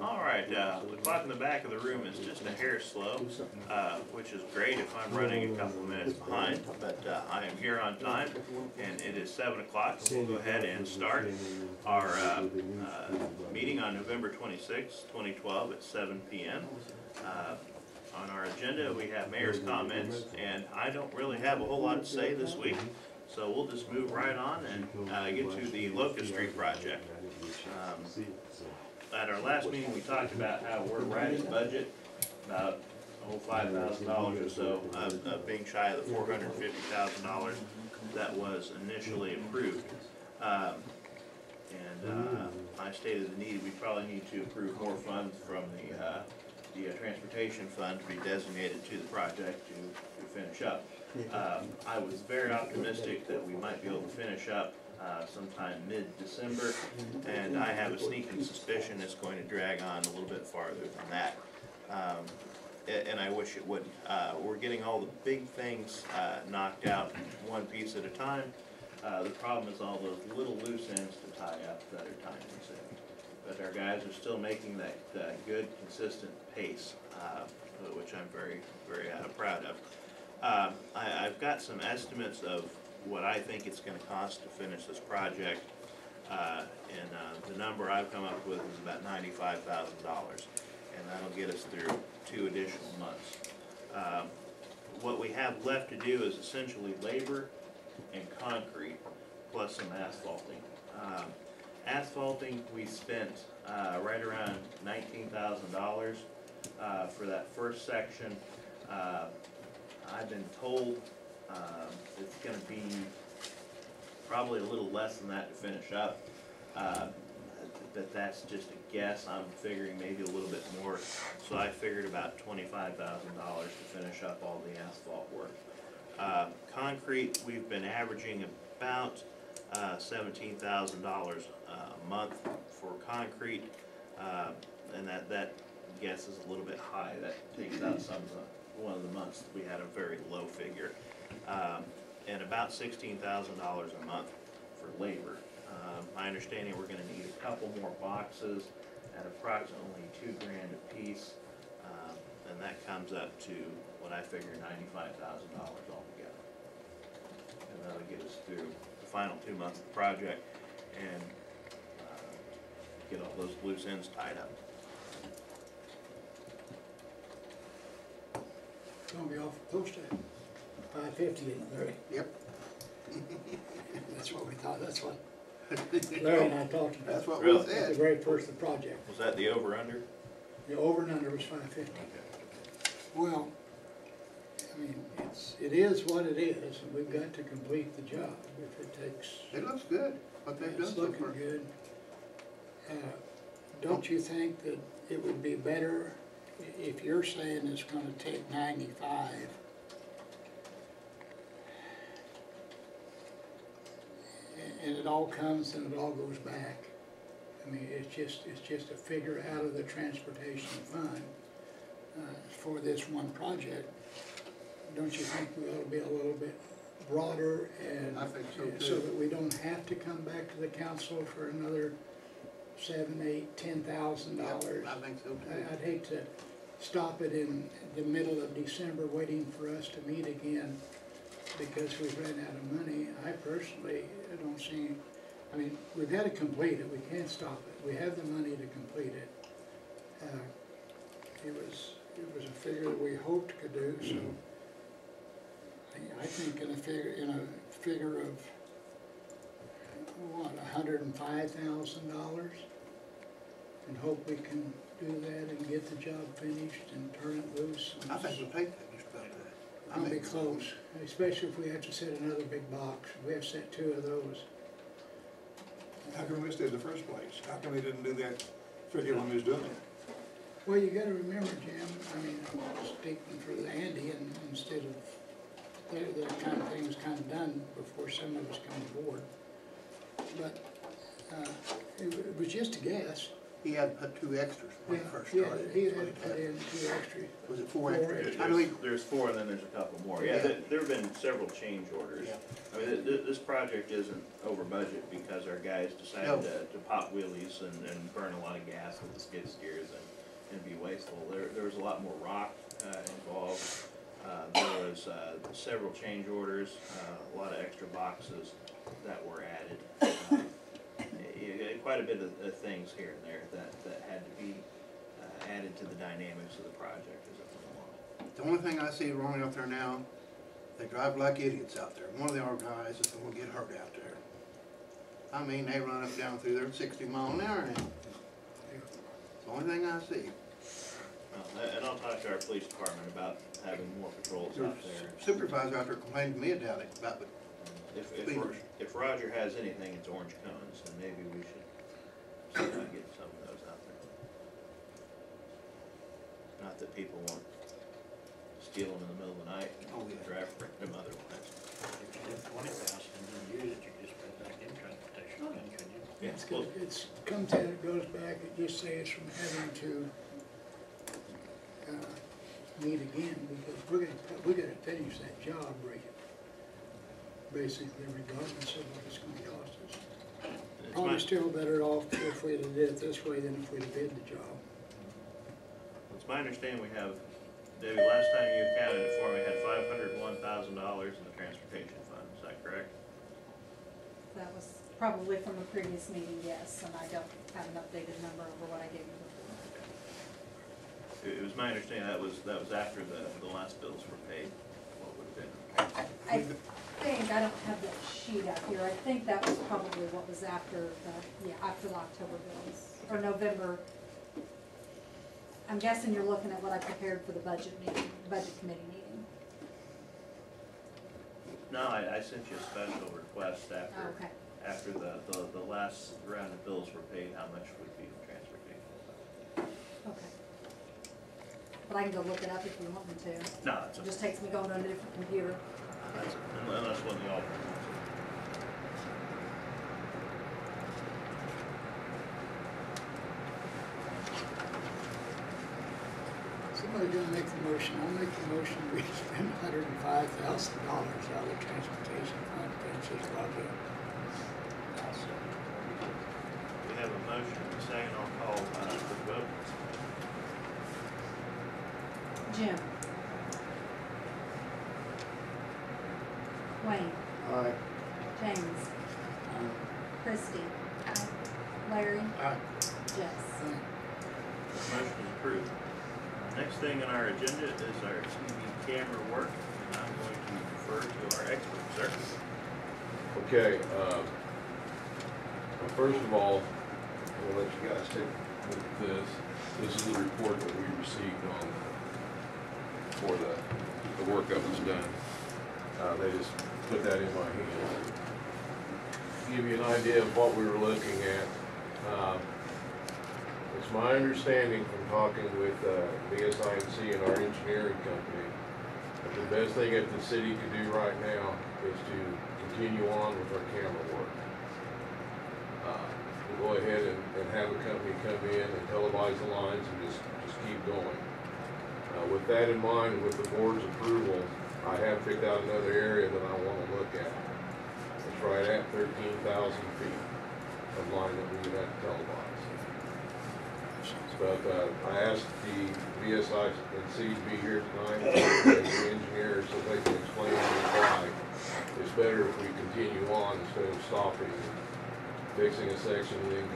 All right, the clock in the back of the room is just a hair slow, which is great if I'm running a couple minutes behind, but I am here on time, and it is 7 o'clock, so we'll go ahead and start our meeting on November 26, 2012 at 7 p.m. On our agenda, we have mayor's comments, and I don't really have a whole lot to say this week, so we'll just move right on and get to the Locust Street project. At our last meeting, we talked about how we're right at budget, about $5,000 or so of being shy of the $450,000 that was initially approved. I stated the need. We probably need to approve more funds from the transportation fund to be designated to the project to finish up. I was very optimistic that we might be able to finish up sometime mid-December, and I have a sneaking suspicion it's going to drag on a little bit farther than that. And I wish it wouldn't. We're getting all the big things knocked out one piece at a time. The problem is all those little loose ends to tie up that are time consuming. But our guys are still making that good, consistent pace, which I'm very, very proud of. I've got some estimates of what I think it's going to cost to finish this project, and the number I've come up with is about $95,000, and that'll get us through 2 additional months. What we have left to do is essentially labor and concrete plus some asphalting. Asphalting, we spent right around $19,000 for that first section. I've been told it's going to be probably a little less than that to finish up, but that's just a guess. I'm figuring maybe a little bit more, so I figured about $25,000 to finish up all the asphalt work. Concrete, we've been averaging about $17,000 a month for concrete, and that guess is a little bit high. That takes out one of the months we had a very low figure, and about $16,000 a month for labor. My understanding, we're going to need a couple more boxes at approximately $2 grand a piece, and that comes up to what I figure $95,000 altogether, and that'll get us through the final 2 months of the project and get all those loose ends tied up. It's gonna be off close to 550, Larry. Yep. That's what we thought. That's what Larry and I talked about. That's what Really? we said. The very first of the project. Was that the over/under? The over and under was 550. Well, I mean, it is what it is, and we've got to complete the job. If it takes, It looks good, what they've done it's so looking far. good. Don't you think that it would be better if you're saying it's going to take 95? And it all comes and it all goes back. I mean, it's just a figure out of the transportation fund for this one project. Don't you think we ought to be a little bit broader and I think so, too. so that we don't have to come back to the council for another $7,000, $8,000, $10,000? I think so too. I'd hate to stop it in the middle of December waiting for us to meet again because we've run out of money. I personally don't see, I mean, we've got to complete it. We can't stop it. We have the money to complete it. It was a figure that we hoped could do, so I think in a figure of what, $105,000, and hope we can do that and get the job finished and turn it loose. I think we'll take that just about that. I'll be close, especially if we have to set another big box. We have to set 2 of those. How come we missed it in the first place? How come we didn't do that figure when we was doing it? Well, you got to remember, Jim. I mean, I'm speaking for Andy, and instead of that kind of thing was kind of done before some of us come aboard. But it was just a guess. He had put 2 extras when he first Yeah, started. he That's what had put in 2 extras. Was it 4 4 extras? extras. I know he, There's 4 and then there's a couple more. Yeah, Yeah. there have been several change orders. Yeah. I mean, this project isn't over budget because our guys decided No. to pop wheelies and burn a lot of gas with the skid steers and be wasteful. There was a lot more rock involved. There was several change orders, a lot of extra boxes that were added. Quite a bit of things here and there that had to be added to the dynamics of the project as it went along. the only thing I see wrong out there now, they drive like idiots out there. One of our guys is gonna get hurt out there. I mean, they run up down through there at 60 miles an hour now. It's the only thing I see. And I'll talk to our police department about having more patrols Your out there. supervisor out there complained to me about it, about the speeders. If Roger has anything, it's orange cones, then maybe we should see about getting some of those out there. Not that people won't steal them in the middle of the night Oh, and yeah. drive them otherwise. If you did 20,000 and didn't use it, you just put it back in transportation fund, couldn't you? Yeah, It's, well, it's comes in, it goes back, it just saves from having to meet again, because we're gonna finish that job, basically regardless of what it's gonna cost us. it's Probably my, still better off if we'd have did it this way than if we'd have bid the job. it's my understanding we have, Debbie, last time you accounted it for me, had $501,000 in the transportation fund, is that correct? That was probably from a previous meeting, yes, and I don't have an updated number over what I gave you before. It was my understanding that was after the last bills were paid, what would have been. I think, I don't have that sheet out here, I think that was probably what was after after the October bills, or November. I'm guessing you're looking at what I prepared for the budget committee meeting. No, I sent you a special request Oh, okay. after the last round of bills were paid, how much would be in transportation. Okay. But I can go look it up if you want me to. No, it's It just takes me going on a different computer. unless one of y'all. Somebody gonna make the motion, I'll make the motion, we spend $105,000 out of the transportation fund to finish this project. We have a motion, and a second, I'll call for the vote. Jim? Wayne? Aye. James? Christie? Larry? Aye. Jess? Motion is approved. Next thing on our agenda is our TV camera work, and I'm going to refer to our expert, sir. Okay, first of all, I'll let you guys take a look at this. This is the report that we received on, for the work that was done. They just put that in my hands. Give you an idea of what we were looking at. It's my understanding from talking with BSIC and our engineering company that the best thing that the city can do right now is to continue on with our camera work. We'll go ahead and have a company come in and televise the lines and just keep going. With that in mind, with the board's approval, I have picked out another area that I want to look at. It's right at 13,000 feet of line that we would have to televise. But I asked the BSIC to be here tonight, and the engineers, so they can explain to me why it's better if we continue on instead of stopping and fixing a section and then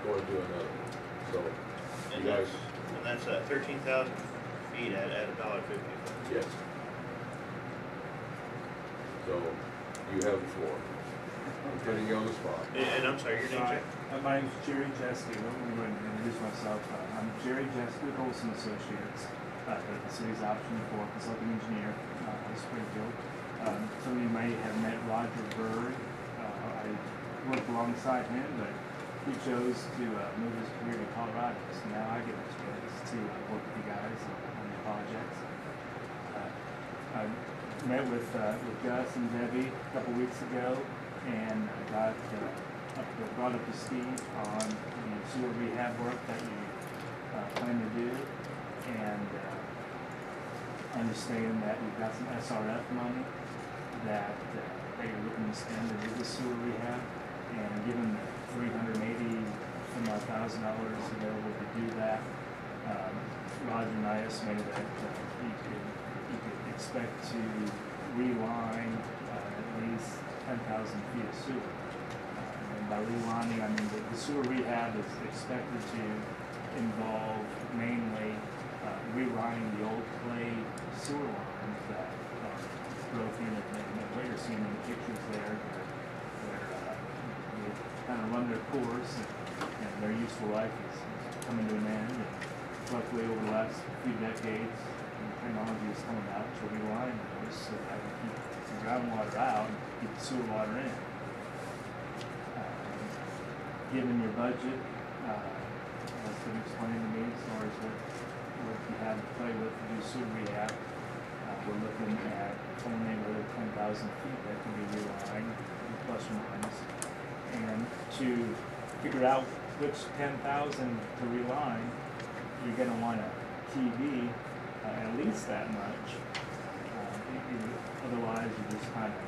going to another one. So, you guys, And that's 13,000 feet at $1.50. yes. So, you have the floor. I'm putting you on the spot. And I'm sorry, your name, sir? My name's Jerry Jeske. Let me go ahead and introduce myself. I'm Jerry Jeske with Olson Associates, the city's option for consulting engineer in Springfield. Some of you may have met Roger Bird. I worked alongside him, but he chose to move his career to Colorado. So now I get the chance to work with you guys on the projects. I met with Gus and Debbie a couple weeks ago, and got brought up to speed on the sewer rehab work that you plan to do, and understand that you've got some SRF money that you're looking to spend to do the sewer rehab, and given the $380,000 available to do that, Roger and I estimated that you could expect to reline at least 10,000 feet of sewer. And by relining, I mean the sewer rehab is expected to involve mainly relining the old clay sewer lines that are broken, and what you're seeing in the pictures there, they kind of run their course, and their useful life is coming to an end. And luckily, over the last few decades, technology has come about to reline those so that we keep the groundwater out and keep the sewer water in. Given your budget, that's been explained to me as far as what you have to play with to do sewer rehab. We're looking at a total neighborhood of 10,000 feet that can be relined, plus or minus. And to figure out which 10,000 to reline, you're going to want a TV at least that much. Otherwise, you're just kind of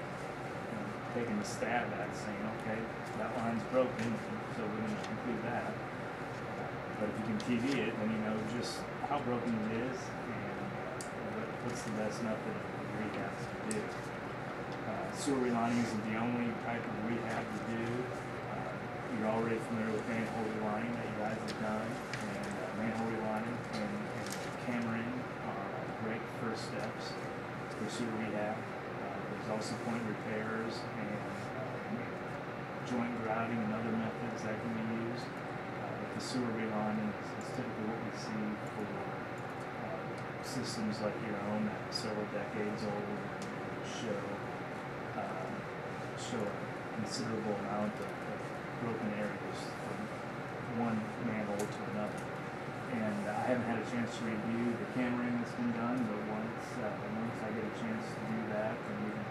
taking a stab at saying, okay, that line's broken, so we're going to include that. But if you can TV it, then you know just how broken it is and what's the best method of rehab to do. Sewer relining isn't the only type of rehab to do. You're already familiar with manhole relining that you guys have done, and manhole relining and cammering are great first steps for sewer rehab. There's also point repairs and joint grouting and other methods that can be used. The sewer relining is typically what we see for systems like your own that are several decades old and show a considerable amount of broken areas from one manhole to another. And I haven't had a chance to review the cammering that's been done, but once I get a chance to do that, then we can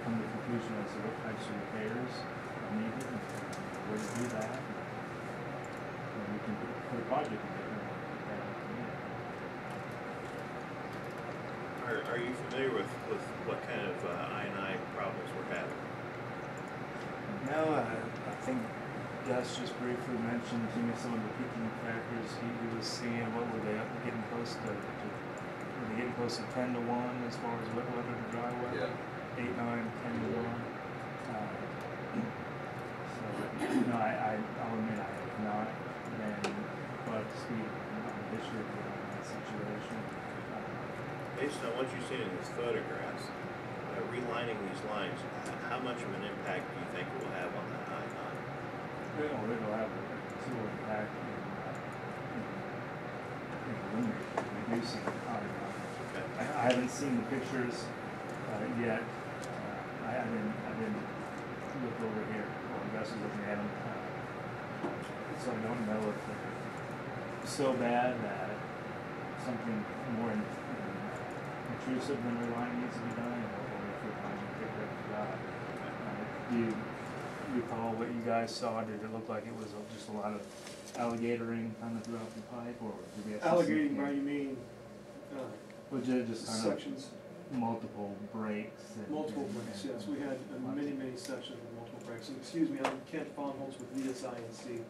come to the conclusion as to what types of repairs are needed and where to do that. And we can put a project together. Are you familiar with what kind of I&I problems we're having? No, I think Gus just briefly mentioned to me some of the peaking factors he was seeing. What were they getting close to? Were they getting close to 10 to 1 as far as wet weather to dry weather? Yeah. 8, 9, 10 to 1. So no, I'll admit I have not been up to speed on the history on that situation. Based on what you've seen in these photographs, relining these lines, how much of an impact do you think it will have on that I-9? It'll have a considerable impact in reducing Okay. I haven't seen the pictures yet. I didn't look over here while Gus was looking at them. So I don't know if they're so bad that something more intrusive than relining needs to be done, or if we're trying to pick up the job. Do you recall what you guys saw? Did it look like it was just a lot of alligatoring kind of throughout the pipe, or did we have Alligating by you mean legit just kind sections, of multiple breaks? multiple breaks, yes. We had many sections with multiple breaks. And excuse me, I'm Kent Fonholz with VSINC.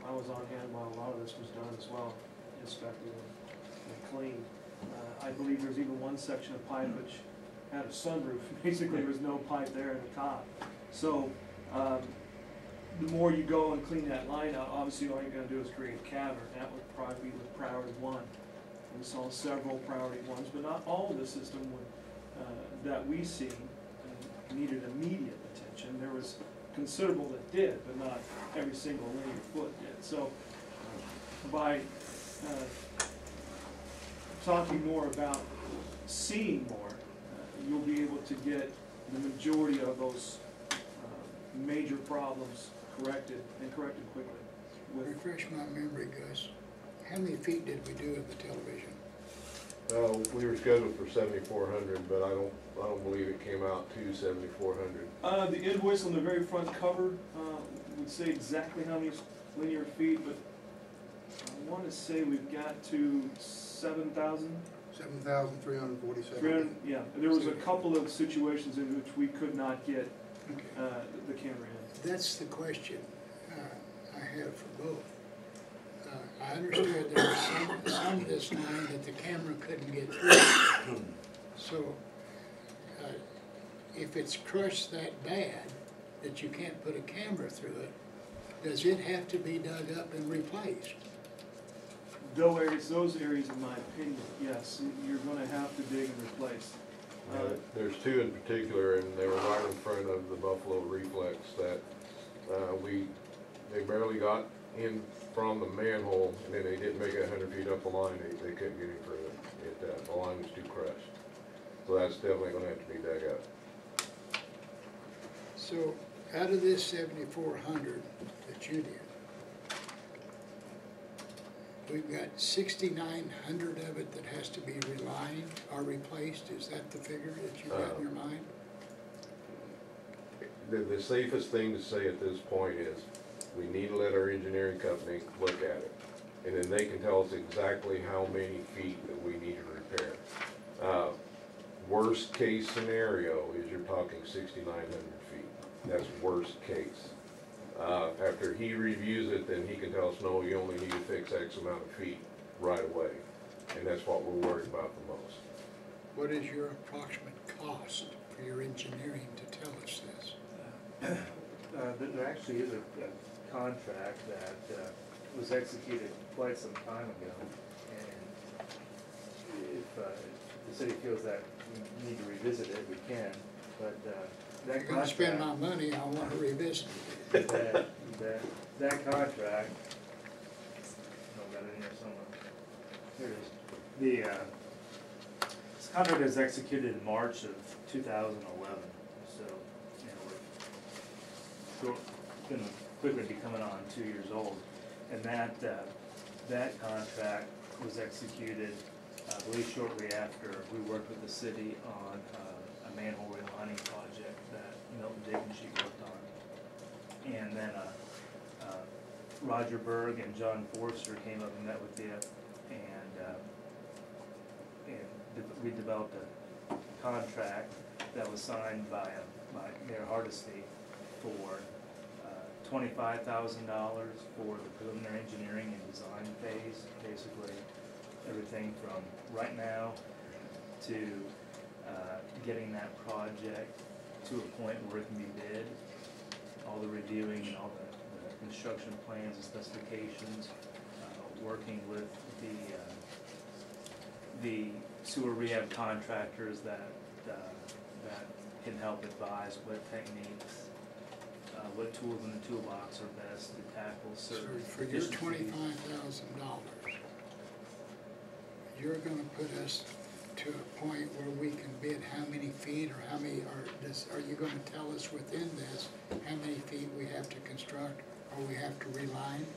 I was on hand while a lot of this was done as well, inspected and cleaned. I believe there's even one section of pipe which had a sunroof. Basically, there was no pipe there at the top. So the more you go and clean that line out, obviously all you're going to do is create a cavern. That would probably be with priority 1. We saw several priority 1s, but not all of the system would, that we see needed immediate attention. There was considerable that did, but not every single linear foot did. So by talking more about seeing more, you'll be able to get the majority of those major problems corrected, and corrected quickly. Refresh my memory, Gus. How many feet did we do of the television? We were scheduled for 7,400, but I don't believe it came out to 7,400. The invoice on the very front cover, would say exactly how many linear feet, but I wanna say we've got to 7,000. 7,347. Yeah, there was a couple of situations in which we could not get, Okay. the camera in. That's the question I have for both. I understood there was some of this line that the camera couldn't get through. So, if it's crushed that bad that you can't put a camera through it, does it have to be dug up and replaced? Those areas, in my opinion, yes, you're gonna have to dig and replace. There's two in particular, and they were right in front of the Buffalo Reflex that they barely got in from the manhole, and then they didn't make it 100 feet up the line. They couldn't get any further. The line was too crushed. So that's definitely going to have to be dug up. So, out of this 7,400 that you did, we've got 6,900 of it that has to be relined or replaced. Is that the figure that you got in your mind? The safest thing to say at this point is we need to let our engineering company look at it. And then they can tell us exactly how many feet that we need to repair. Worst case scenario is you're talking 6,900 feet. That's worst case. After he reviews it, then he can tell us, no, you only need to fix X amount of feet right away. And that's what we're worried about the most. What is your approximate cost for your engineering to tell us this? There actually is a contract that was executed quite some time ago, and if the city feels that we need to revisit it, we can, but that If you're gonna spend my money, I wanna revisit it. that contract, I've got it in here somewhere. Here it is. This contract was executed in March of 2011, so, we're gonna quickly be coming on 2 years old. And that contract was executed, I believe, shortly after we worked with the city on a manhole relining project that Milton Dignity worked on. And then Roger Berg and John Forster came up and met with you, and we developed a contract that was signed by Mayor Hardesty for $25,000 for the preliminary engineering and design phase, basically everything from right now to getting that project to a point where it can be bid, all the reviewing and all the construction plans and specifications, working with the sewer rehab contractors that can help advise what techniques, what tools in the toolbox are best to tackle So certain for your deficiencies. $25,000, you're gonna put us to a point where we can bid how many feet or how many, are you gonna tell us within this how many feet we have to construct or we have to reline?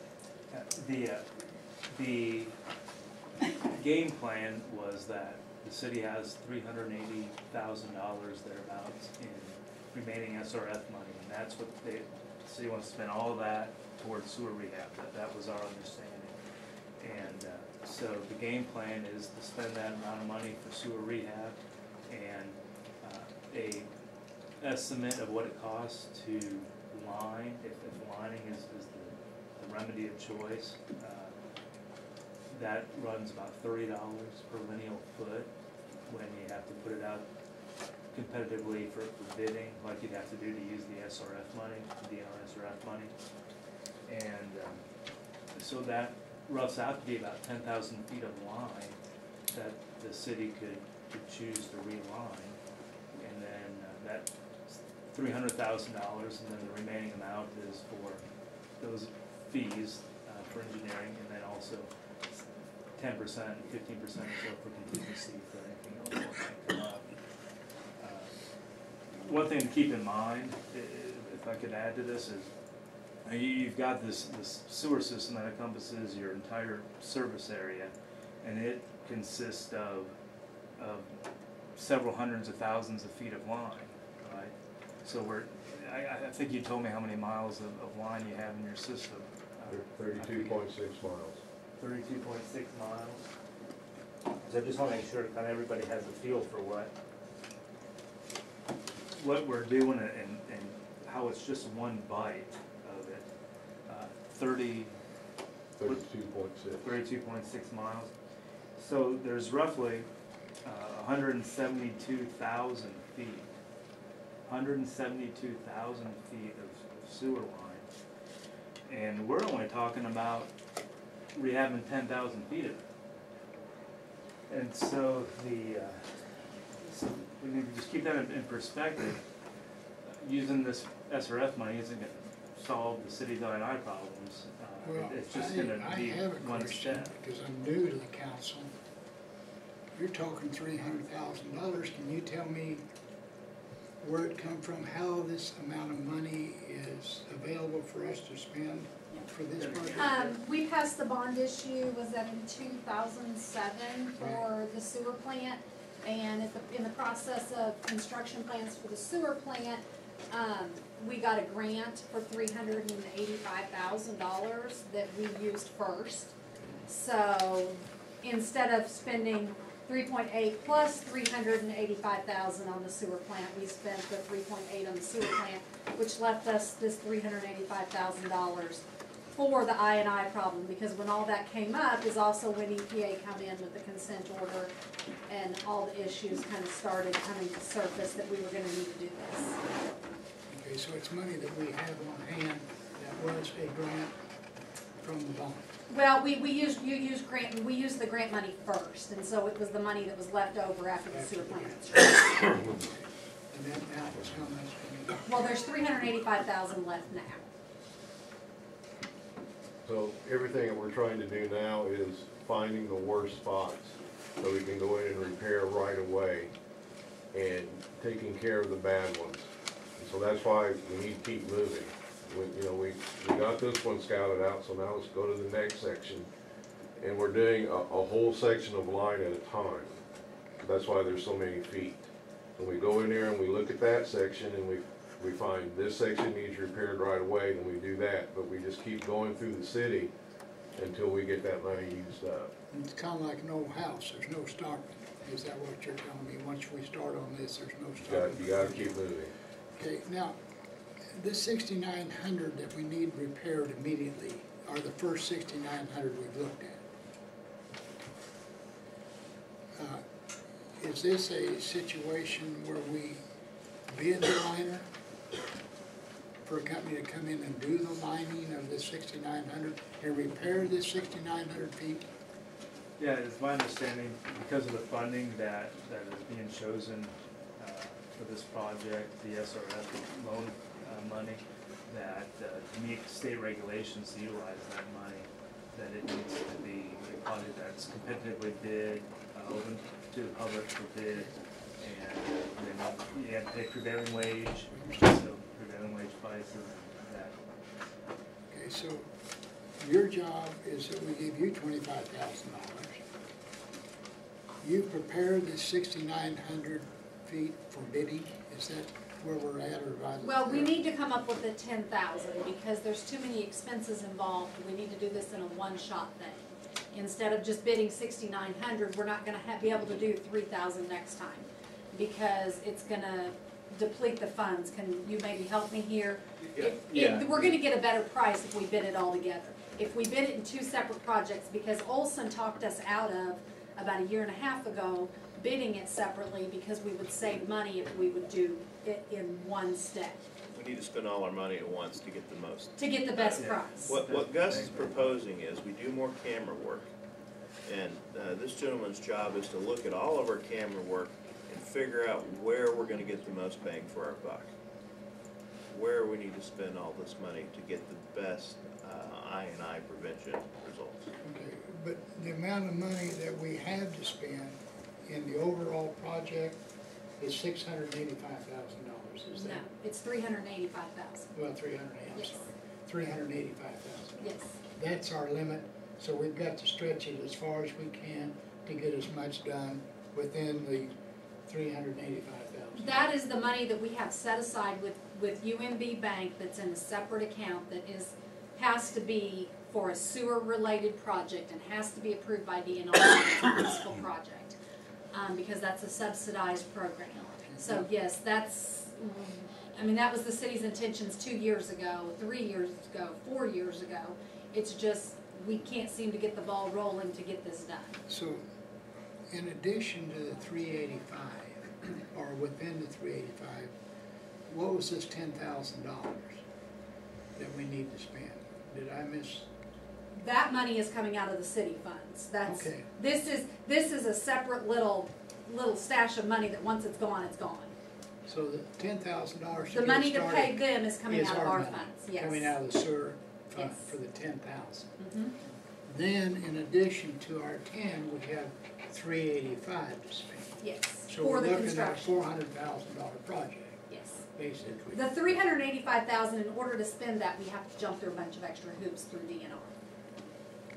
The game plan was that the city has $380,000 thereabouts in remaining SRF money, and that's what the city wants to spend all of that towards sewer rehab. That was our understanding. And so the game plan is to spend that amount of money for sewer rehab, and a estimate of what it costs to line, if lining is the remedy of choice. That runs about $30 per lineal foot when you have to put it out competitively for bidding, like you'd have to do to use the SRF money, the SRF money. And so that roughs out to be about 10,000 feet of line that the city could choose to reline. And then that $300,000, and then the remaining amount is for those fees for engineering, and then also 10%, 15% or so for contingency for anything else that might come up. One thing to keep in mind, if I could add to this, is you've got this sewer system that encompasses your entire service area, and it consists of of several hundreds of thousands of feet of line, right? So I think you told me how many miles of line you have in your system. 32.6 miles. 32.6 miles. So I just want to make sure that everybody has a feel for what we're doing and how it's just one bite of it. 32.6 miles. So there's roughly 172,000 feet. 172,000 feet of sewer line. And we're only talking about rehabbing 10,000 feet of it. And so so we need to just keep that in perspective. Using this SRF money isn't going to solve the city's I&I problems. Well, It's just going to I be have a one question, step. because I'm new to the council. You're talking $300,000, can you tell me where it come from, how this amount of money is available for us to spend for this project? We passed the bond issue, was that in 2007 for the sewer plant? And in the process of construction plans for the sewer plant, we got a grant for $385,000 that we used first. So instead of spending 3.8 plus 385,000 on the sewer plant, we spent the 3.8 on the sewer plant, which left us this $385,000 for the I&I problem, because when all that came up is also when EPA come in with the consent order and all the issues kind of started coming to surface that we were gonna need to do this. Okay, so it's money that we have on hand that was a grant from the bond. Well, we used the grant money first, and so it was the money that was left over after the sewer plant. And that now is how much? Well, there's 385,000 left now. So everything that we're trying to do now is finding the worst spots so we can go in and repair right away and taking care of the bad ones. And so that's why we need to keep moving. We got this one scouted out, so now let's go to the next section. And we're doing a whole section of line at a time. That's why there's so many feet. When we go in there and we look at that section and we find this section needs repaired right away, then we do that. But we just keep going through the city until we get that money used up. It's kind of like an old house, there's no stopping. Is that what you're telling me? Once we start on this, there's no stopping? You gotta keep moving. Okay, now, this 6,900 that we need repaired immediately are the first 6,900 we've looked at. Is this a situation where we bid the liner for a company to come in and do the lining of this 6,900 and repair this 6,900 feet? Yeah, it's my understanding, because of the funding that is being chosen for this project, the SRF loan money, that to meet state regulations to utilize that money, that it needs to be a project that's competitively bid, open to the public for bid, and then you have to pay prevailing wage, so prevailing wage prices and that. Okay, so your job is that we give you $25,000. You prepare this 6,900 feet for bidding, is that where we're at, or by the? Well, we need to come up with the 10,000 because there's too many expenses involved. We need to do this in a one-shot thing. Instead of just bidding 6,900, we're not gonna be able to do 3,000 next time because it's gonna deplete the funds. Can you maybe help me here? We're gonna get a better price if we bid it all together. If we bid it in two separate projects, because Olson talked us out of, about a year and a half ago, bidding it separately because we would save money if we would do it in one step. We need to spend all our money at once to get the most. To get the best price. What Gus is proposing is we do more camera work. And this gentleman's job is to look at all of our camera work and figure out where we're gonna get the most bang for our buck. Where we need to spend all this money to get the best I&I prevention results. Okay, but the amount of money that we have to spend in the overall project is $685,000, is that? No, it's 385,000. Well, 380, I'm Yes. sorry, 385,000. Yes. That's our limit, so we've got to stretch it as far as we can to get as much done within the 385,000. That is the money that we have set aside with UMB Bank that's in a separate account that has to be for a sewer-related project and has to be approved by DNR as a municipal project, because that's a subsidized program. So yes, that was the city's intentions 2 years ago, 3 years ago, 4 years ago. It's just, we can't seem to get the ball rolling to get this done. So, in addition to the 385, or within the 385, what was this $10,000 that we need to spend? Did I miss? That money is coming out of the city funds. That's, Okay. this is a separate little stash of money that once it's gone, it's gone. So the $10,000 The money to pay them is coming out of our money, funds, yes. coming out of the sewer fund Yes. for the 10,000. Mhm. Then, in addition to our 10, we have 385 to spend. Yes, So for we're the looking at a construction, $400,000 project, yes. basically. The 385,000, in order to spend that, we have to jump through a bunch of extra hoops through DNR.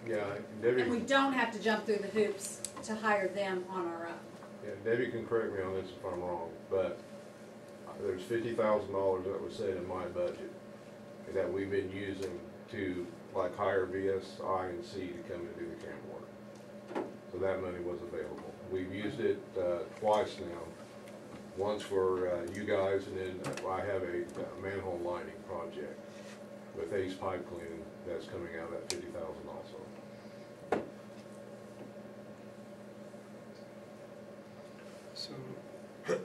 Yeah, And we Debbie, don't have to jump through the hoops to hire them on our own. yeah, Debbie can correct me on this if I'm wrong, but there's $50,000 that was set in my budget that we've been using to like hire VSI and C to come and do the camp work. So that money was available. We've used it twice now. Once for you guys, and then I have a manhole lining project with Ace Pipe Cleaning that's coming out of that 50,000 also. So, I'm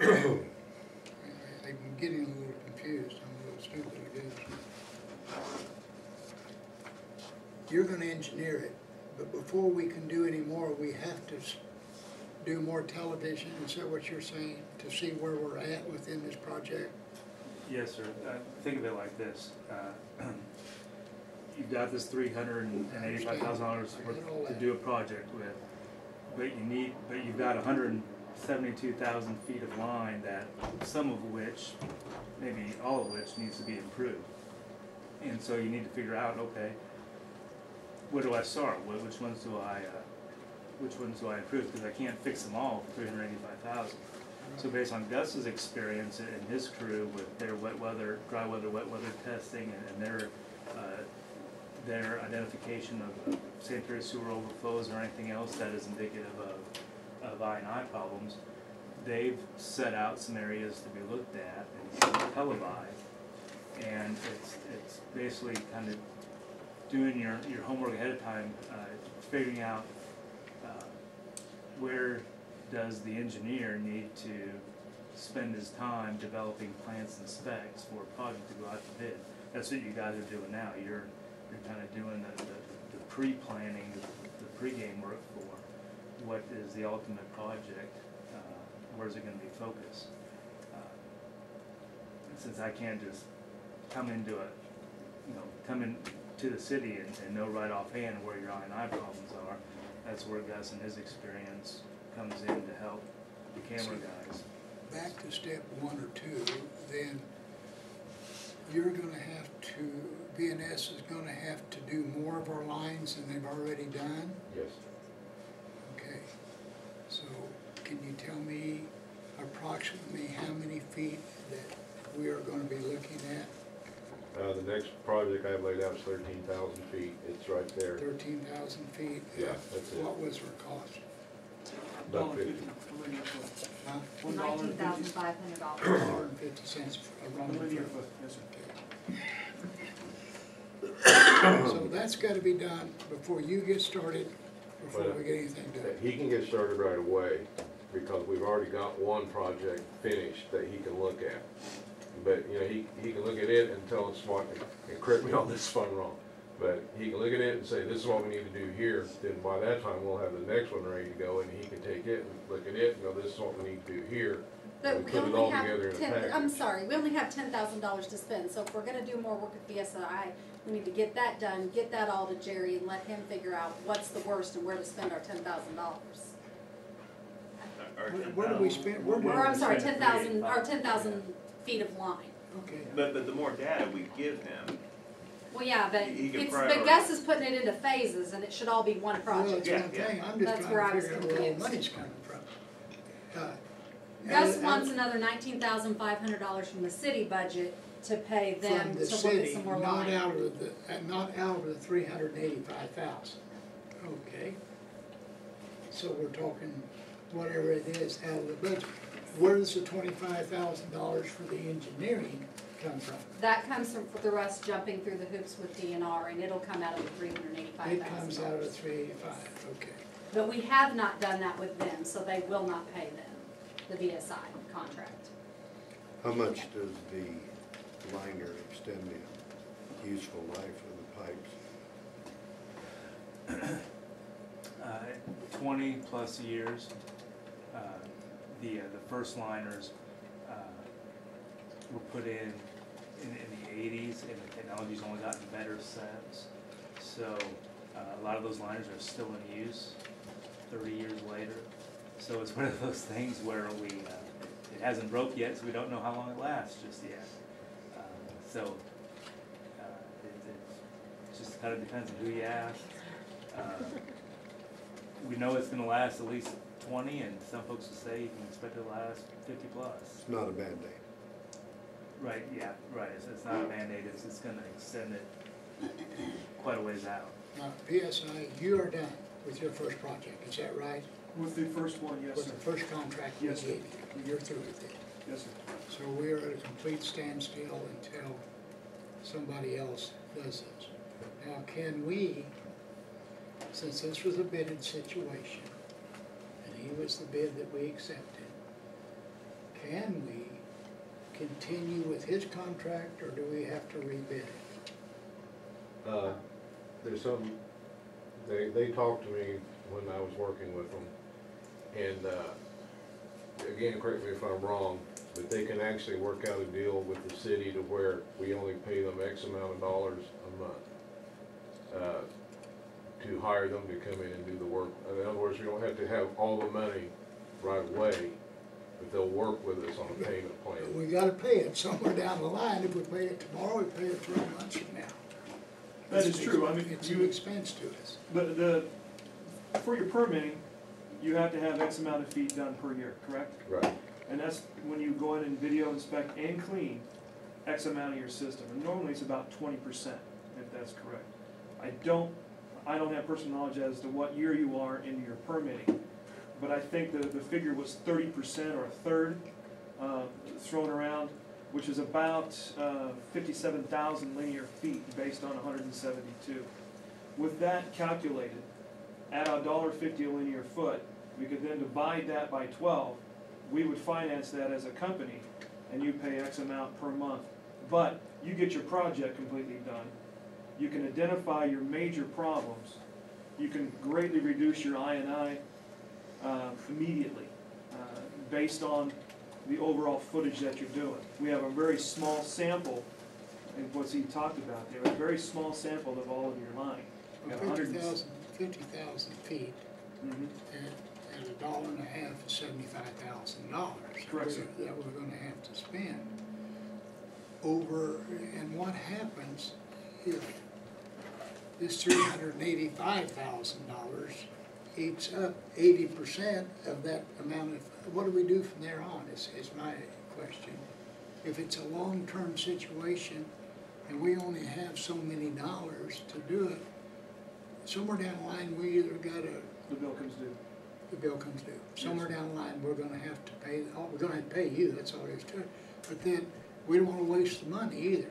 getting a little confused, I'm a little stupid, I guess. You're gonna engineer it, but before we can do any more, we have to do more television, is that what you're saying? To see where we're at within this project? Yes, sir. Think of it like this. You've got this $385,000 to do a project with, but you've got 172,000 feet of line that some of which, maybe all of which, needs to be improved. And so you need to figure out, okay, where do I start? Which ones do I improve? Because I can't fix them all for 385,000. So based on Gus's experience and his crew with their wet weather, dry weather, wet weather testing, and their identification of sanitary sewer overflows or anything else that is indicative of I&I problems, they've set out some areas to be looked at and televised. And it's basically kind of doing your homework ahead of time, figuring out where does the engineer need to spend his time developing plans and specs for a project to go out to bid. That's what you guys are doing now. You're kind of doing the pre-planning, the pre-game work for what is the ultimate project, where's it going to be focused. Since I can't just come into the city and know right offhand where your I&I problems are, that's where Gus and his experience comes in to help the camera guys. Back to step 1 or 2, then you're gonna have to, BNS is gonna have to do more of our lines than they've already done? Yes. Okay, so can you tell me approximately how many feet that we are gonna be looking at? The next project I have laid out is 13,000 feet. It's right there. 13,000 feet? Yeah, that's it. What was our cost? $1.50. Huh? $19,500. $1.50 a run. Linear foot, yes, sir. So that's gotta be done before you get started, before we get anything done. He can get started right away because we've already got one project finished that he can look at. But, you know, he can look at it and tell us what, and correct me on this if I'm wrong, but he can look at it and say, this is what we need to do here. Then by that time, we'll have the next one ready to go, and he can take it and look at it and go, this is what we need to do here. But And we put it only all have together in a package. I'm sorry, we only have $10,000 to spend, so if we're gonna do more work at BSI, we need to get that done, get that all to Jerry, and let him figure out what's the worst and where to spend our $10,000. Where do we spend, where do Or, I'm sorry, Spend 10,000, or 385. 10,000 feet of line. okay. But the more data we give him, Well, yeah, but He can but prioritize. Gus is putting it into phases, and it should all be one Well, project. that's Yeah, one thing, I'm just That's where I trying was to figure out where all the confused. money's coming from. Gus out- wants another $19,500 from the city budget to pay them from the to look at city, some more not lines. not out of the 385,000. Okay. So we're talking whatever it is out of the budget. Where does the $25,000 for the engineering come from? That comes from the rest jumping through the hoops with DNR, and it'll come out of the $385,000. It comes out of the 385, okay. But we have not done that with them, so they will not pay them, the VSI contract. How much does the liner extend the useful life of the pipes? 20 plus years. The first liners were put in the 80s, and the technology's only gotten better since. So a lot of those liners are still in use 30 years later. So it's one of those things where it hasn't broke yet, so we don't know how long it lasts just yet. It just kind of depends on who you ask. We know it's going to last at least 20, and some folks will say you can expect it to last 50 plus. It's not a Band-Aid. Right, yeah, right. It's not a Band-Aid, it's going to extend it quite a ways out. Now, PSI, you are done with your first project, is that right? With the first one, yes, With sir. the first contract we Yes, sir. gave you, you're through with it. Yes, sir. So we are at a complete standstill until somebody else does this. Now, can we, since this was a bidded situation, and he was the bid that we accepted, can we continue with his contract, or do we have to rebid it? There's some, they talked to me when I was working with them, and, again, correct me if I'm wrong, but they can actually work out a deal with the city to where we only pay them X amount of dollars a month, to hire them to come in and do the work. In other words, we don't have to have all the money right away, but they'll work with us on a payment plan. But we gotta pay it somewhere down the line. If we pay it tomorrow, we pay it 3 months from now. That is true. I mean, It's you- an expense to us. But for your permitting, you have to have X amount of feet done per year, correct? Right. And that's when you go in and video inspect and clean X amount of your system. And normally it's about 20%, if that's correct. I don't have personal knowledge as to what year you are in your permitting, but I think the figure was 30% or a third thrown around, which is about 57,000 linear feet based on 172. With that calculated, at $1.50 a linear foot, we could then divide that by 12. We would finance that as a company, and you pay X amount per month. But you get your project completely done. You can identify your major problems. You can greatly reduce your I&I immediately based on the overall footage that you're doing. We have a very small sample, and what he talked about there, a very small sample of all of your line. We have 50,000 feet Mhm. at $1.50 is $75,000. Correct, sir. That we're gonna have to spend over, and what happens if this $385,000 eats up 80% of that amount of, what do we do from there on, is my question. If it's a long-term situation and we only have so many dollars to do it, somewhere down the line, we either gotta, The bill comes due. the bill comes due. Somewhere down the line, we're gonna have to pay, we're gonna have to pay you, that's all there is to it. But then, we don't wanna waste the money either.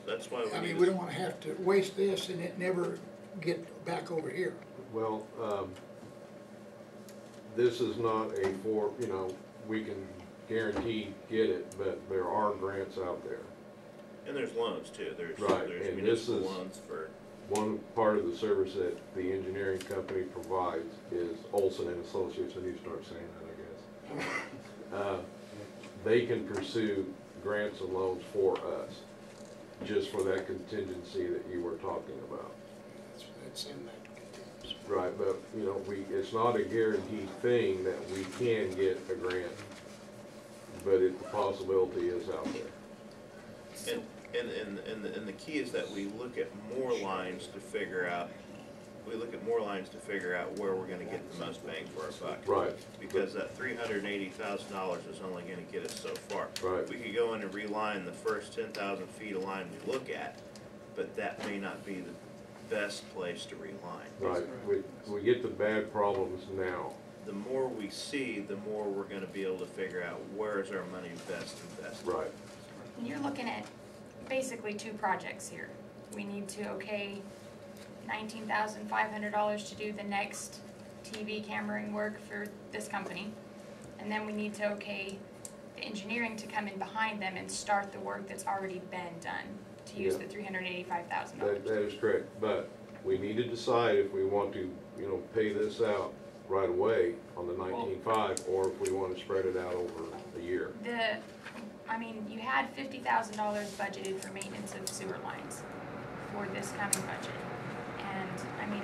That's why I we mean, need we to, don't wanna have to waste this and it never get back over here. Well, this is not a we can guarantee get it, but there are grants out there. and there's loans too, there's Right, and this municipal is- loans for, One part of the service that the engineering company provides is Olson and Associates, and you start saying that, I guess. They can pursue grants and loans for us, just for that contingency that you were talking about. That's in that contingency. Right, but, it's not a guaranteed thing that we can get a grant, but the possibility is out there. and the key is that we look at more lines to figure out we look at more lines to figure out where we're gonna get the most bang for our buck. Right, Because that $380,000 is only gonna get us so far. right. We could go in and reline the first 10,000 feet of line we look at, but that may not be the best place to reline. Right, we get the bad problems now. The more we see, the more we're gonna be able to figure out where is our money best invested. Right, And you're looking at basically two projects here. We need to okay $19,500 to do the next TV cameraing work for this company. And then we need to okay the engineering to come in behind them and start the work that's already been done, to use Yeah. the $385,000. that is correct, but we need to decide if we want to, pay this out right away on the 19.5, or if we want to spread it out over a year. You had $50,000 budgeted for maintenance of sewer lines for this coming budget. And,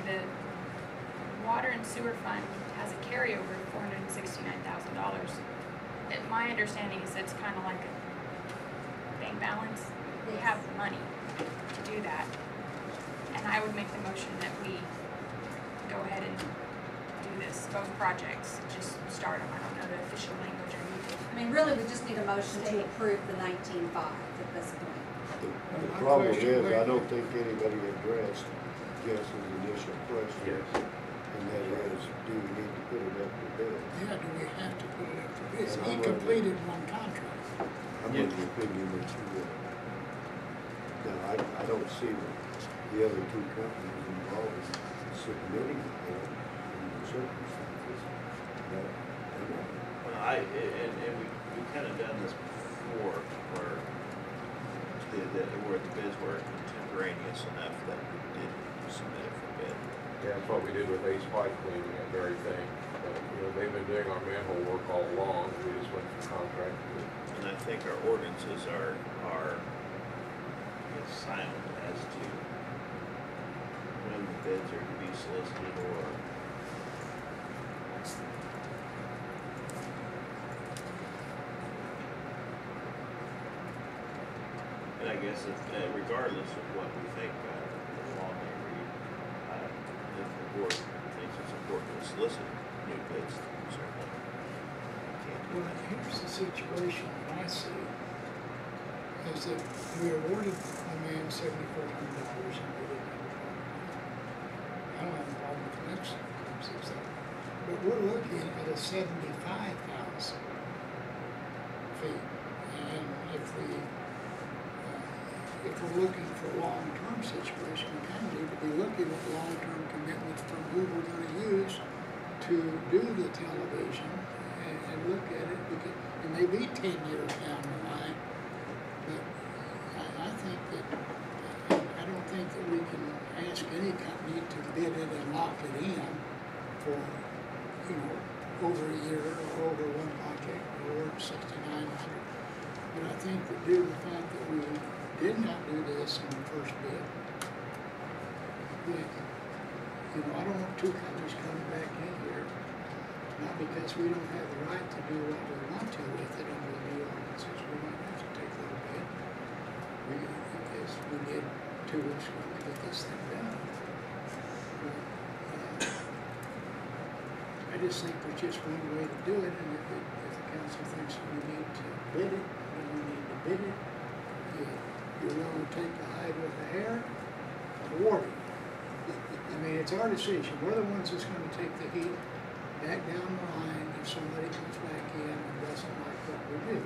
the water and sewer fund has a carryover of $469,000. My understanding is it's kind of like a bank balance. They have the money to do that. And I would make the motion that we go ahead and do this, both projects, just start them. I don't know the official language or anything. Really, we just need a motion to approve the 19.5 at this point. The problem is, I don't think anybody addressed Jess's initial question. Yes. And that is, do we need to put it up for bid? Yeah, do we have to put it up for bid? And He I'm completed one contract. I'm of the opinion that you will. Now, I don't see the other two companies involved in submitting the bid in the circumstances. But, And we've kind of done this before, where the bids were contemporaneous enough that we did submit it for bid. Yeah, that's what we did with Ace Pipe cleaning, that very thing. But, they've been doing our manhole work all along, we just went for contract. And I think our ordinances are silent as to when the bids are to be solicited or. And I guess regardless of what we think the law may read, if the board thinks it's important to solicit new bids, certainly can't do Well, that. here's the situation I see, is that we awarded a man $7,400 and we didn't have a problem. I don't have a problem with the next $6,000. But we're looking at a 75,000 feet. And if we're looking for a long-term situation, we kind of need to be looking at long-term commitments from who we're gonna use to do the television and look at it, because it may be 10 years down the line, but I think that, I don't think that we can ask any company to bid it and lock it in for, over a year or over one project or 6,900. But I think that due to the fact that we did not do this in the first bid, I don't want two companies coming back in here, not because we don't have the right to do what we want to with it under the new ordinances. We might have to take a little bit. As we did 2 weeks ago to get this thing done. But, I just think there's just one way to do it, and if the council thinks we need to bid it, then we need to bid it. If you're willing to take the hide with the hair, award it. It's our decision. We're the ones that's gonna take the heat back down the line if somebody comes back in and doesn't like what we do.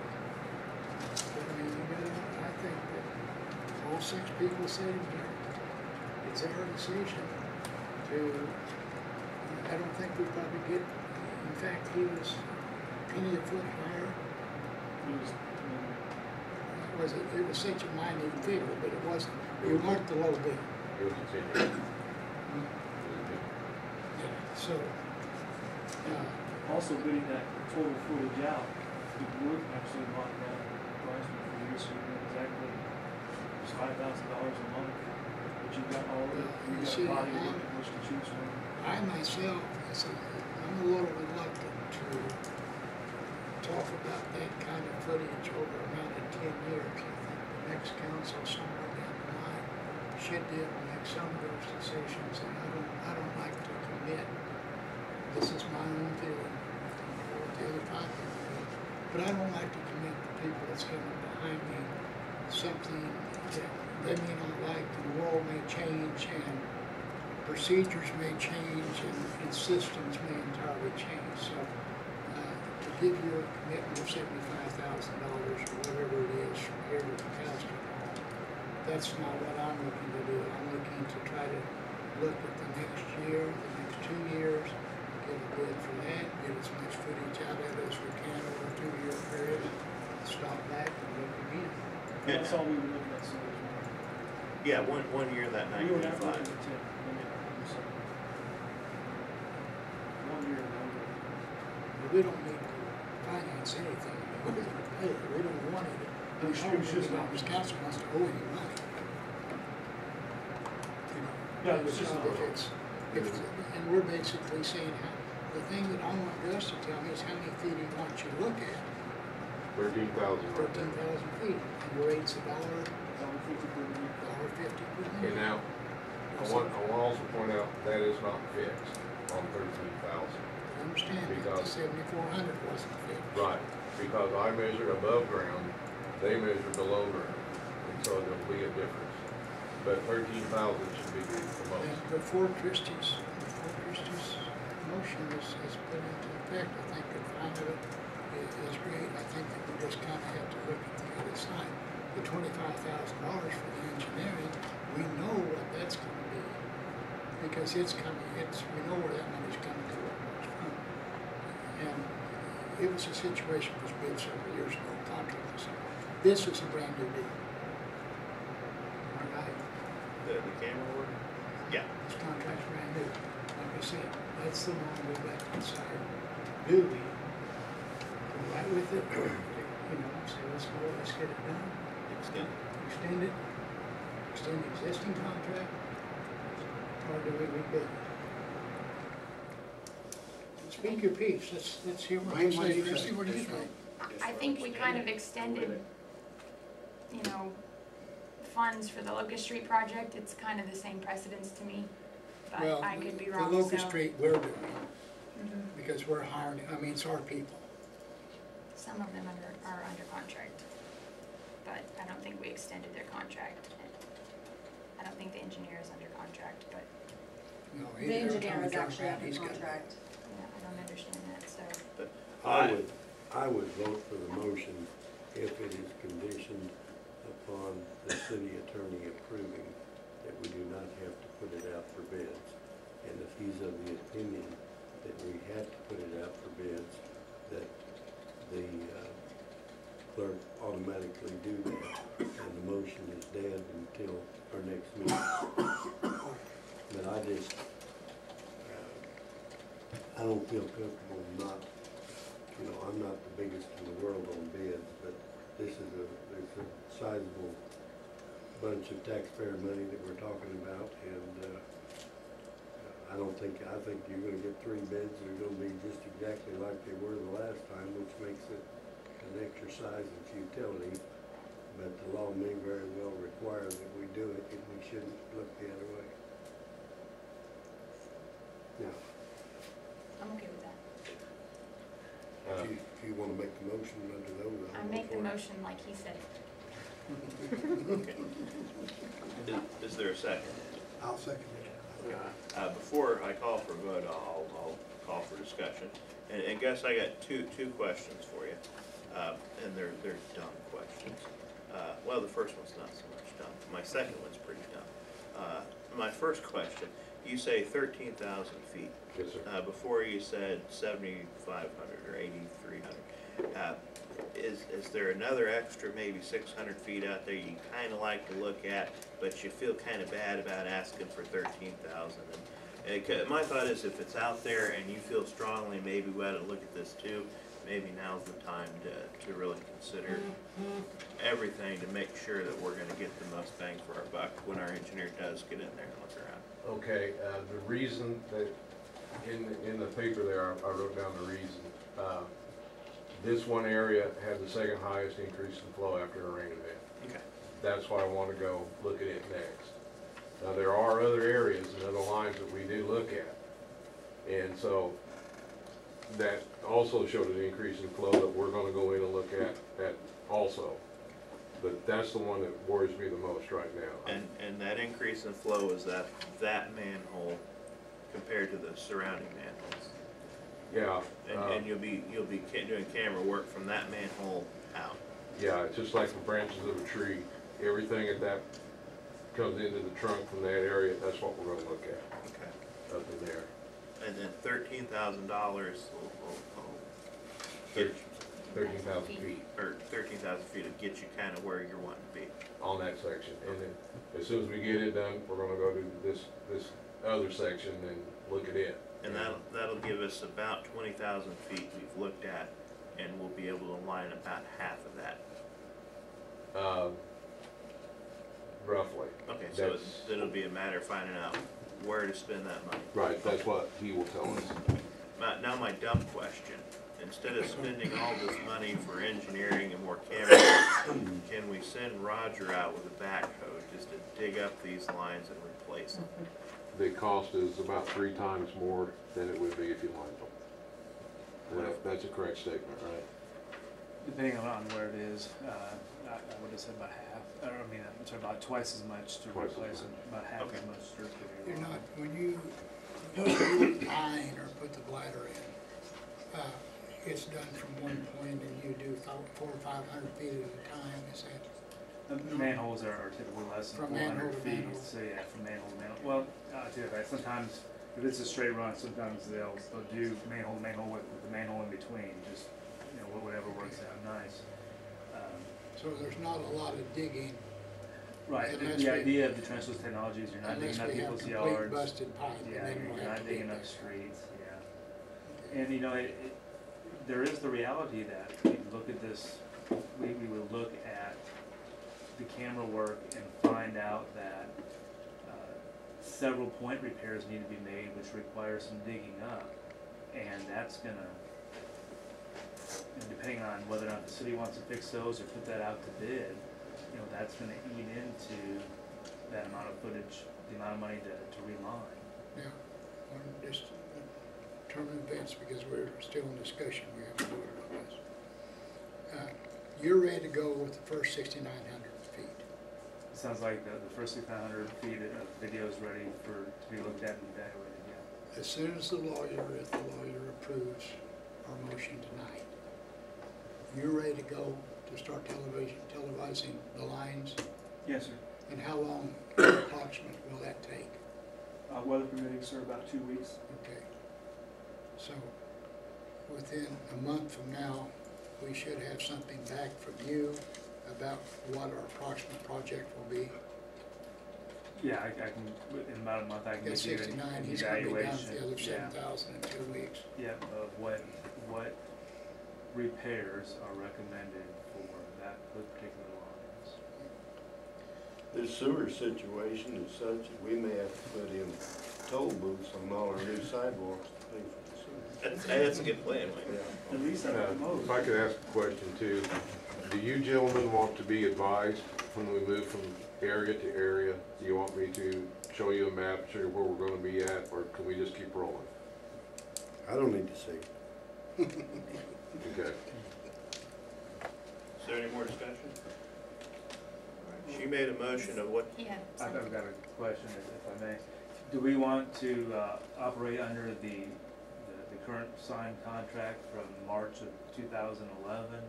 But I think that all 6 people sitting here, it's our decision to, I don't think we probably get, in fact, he was a penny a foot higher. It was such a minute figure, but it wasn't, we marked a little bit. It was a 10-year. So, Also bidding that total footage out, it would actually lock down the price for years, so you know exactly it's $5,000 a month, but you've got all the, you you've see, got body work in which to choose from. I myself, I'm a little reluctant to talk about that kind of footage over a amount of 10 years. I think the next council somewhere down the line should be able to make some of those decisions, and I don't like to commit. This is my own feeling, what the other five people do, but I don't like to commit to people that's coming behind me something that they may not like, the world may change, and procedures may change, and systems may entirely change. So to give you a commitment of $75,000 or whatever it is from here to the cows come home, that's not what I'm looking to do. I'm looking to try to look at the next year, the next 2 years, get a bid for that, get as much footage out of it as we can over a 2-year period, stop back and look again. That's all we were looking at, so there's one. Yeah, one year, that We were not 995. looking at 10, I'm sorry. 1 year, and But we don't need to finance anything. We don't want it. We should not. This council wants to owe you money. You know, Yeah, it's just if it's, and we're basically saying, the thing that I want Gus to tell me is how many feet he wants you to look at. 13,000 right there. 13,000 feet. And your rate's $1.50 per And minute. now, I want to also point out, that is not fixed on 13,000. I understand that the Because- 7,400 wasn't fixed. Right, because I measured above ground, they measured below ground, and so there'll be a difference. But 13,000 should be good for most. And before Christie's motion is put into effect, I think the fine of it is great. I think that we just kind of have to look at the other side. The $25,000 for the engineering, we know what that's going to be, because it's coming, we know where that money's coming from. And it was a situation that was bid several years ago, contract was signed. This is a brand new deal. All right, The camera work? Yeah. this contract's brand new. Like I said, that's the one we've got to decide. Do we go right with it, or, you know, say, let's go, let's get it done, Extend. extend the existing contract, or do we rebid it? Speak your piece, let's hear what you say, Christie, what do you think? I think we kind of extended, you know, funds for the Locust Street project. It's kind of the same precedence to me, but Well, I could be wrong, the Locust so. Street we're doing, Mhm. because we're hiring, I mean, it's our people. Some of them are under contract, but I don't think we extended their contract. I don't think the engineer is under contract, but, No, The every time engineer we is turn actually around, under he's got- contract. yeah, I don't understand that, so. I would vote for the motion if it is conditioned upon the city attorney approving that we do not have to put it out for bids. And if he's of the opinion that we have to put it out for bids, that the clerk automatically do that, and the motion is dead until our next meeting. But I don't feel comfortable not, I'm not the biggest in the world on bids, but it's a sizable bunch of taxpayer money that we're talking about, and I think you're gonna get 3 bids, they're gonna be just exactly like they were the last time, which makes it an exercise in futility, but the law may very well require that we do it, and we shouldn't look the other way. Now, I'm okay with that. if you wanna make the motion under those, I I'll make the vote for it. motion like he said. Is there a second? I'll second it. Before I call for a vote, I'll call for discussion. And Gus, I got two questions for you, and they're dumb questions. Well, the first one's not so much dumb. My second one's pretty dumb. My first question, you say 13,000 feet. Yes, sir. Before you said 7,500 or 8,300. Is there another extra maybe 600 feet out there you kind of like to look at, but you feel kind of bad about asking for 13,000? And my thought is, if it's out there and you feel strongly maybe we ought to look at this too, maybe now's the time to really consider everything to make sure that we're going to get the most bang for our buck when our engineer does get in there and look around. Okay, the reason that, in the paper there, I wrote down the reason. This one area had the second highest increase in flow after a rain event. Okay. That's why I want to go look at it next. Now, there are other areas and other lines that we did look at. And so that also showed an increase in flow that we're gonna go in and look at also. But that's the one that worries me the most right now. And that increase in flow is that manhole compared to the surrounding manholes. Yeah. And you'll be doing camera work from that manhole out. Yeah, it's just like the branches of a tree. Everything that comes into the trunk from that area, that's what we're gonna look at Okay. up in there. And then $13,000 will get 13,000 feet or 13,000 feet will get you kind of where you're wanting to be. on that section. And then as soon as we get it done, we're gonna go to this other section and look at it. And that'll give us about 20,000 feet we've looked at, and we'll be able to line about half of that. Roughly. Okay, so it'll be a matter of finding out where to spend that money. Right, that's what he will tell us. Now my dumb question, instead of spending all this money for engineering and more cameras, can we send Roger out with a backhoe just to dig up these lines and replace them? The cost is about 3 times more than it would be if you lined them. That's a correct statement, right? Depending on where it is, I would have said about half. I mean, I'm sorry, about twice as much to Twice as replace it, much. about half Okay. as much to replace. You're not, when you line or put the bladder in, it's done from one point and you do 400 or 500 feet at a time, is that? Manholes are typically less than From manhole 400 to feet, manhole. so yeah, from manhole to manhole. Well, I'll tell you that, sometimes, if it's a straight run, sometimes they'll do manhole to manhole with the manhole in between, just, you know, whatever works out nice. So there's not a lot of digging Right, Unless the we- idea of the trenchless technology is you're not digging unless up we have people's complete yards. busted pipe. and Yeah, then you're we'll not have to dig digging up that. streets, yeah. And you know, there is the reality that we look at this, we would look at the camera work and find out that several point repairs need to be made, which require some digging up. And that's gonna, and depending on whether or not the city wants to fix those or put that out to bid, you know, that's gonna eat into that amount of footage, the amount of money to reline. Yeah, we're just determining events because we're still in discussion, we haven't voted on this. You're ready to go with the first 6,900 feet. It sounds like the first 600 feet of video is ready to be looked at and evaluated, yeah. As soon as the lawyer, if the lawyer approves our motion tonight, you're ready to go to start televising the lines? Yes, sir. And how long approximately will that take? Weather permitting, sir, about 2 weeks. Okay. So within a month from now, we should have something back from you about what our approximate project will be. Yeah, I can, in about a month, I can Got give you 69, an he's gonna be down evaluation. to the other Yeah. 7,000 in 2 weeks. Yeah, of what repairs are recommended for that particular lines. The sewer situation is such that we may have to put in toll booths on all our new sidewalks to pay for the sewer. That's a good plan, Mike. At least at the most. If I could ask a question too, do you gentlemen want to be advised when we move from area to area? Do you want me to show you a map, show you where we're gonna be at, or can we just keep rolling? I don't need to see. Okay. Is there any more discussion? She made a motion of what, Yeah. I've got a question, if I may. Do we want to operate under the current signed contract from March of 2011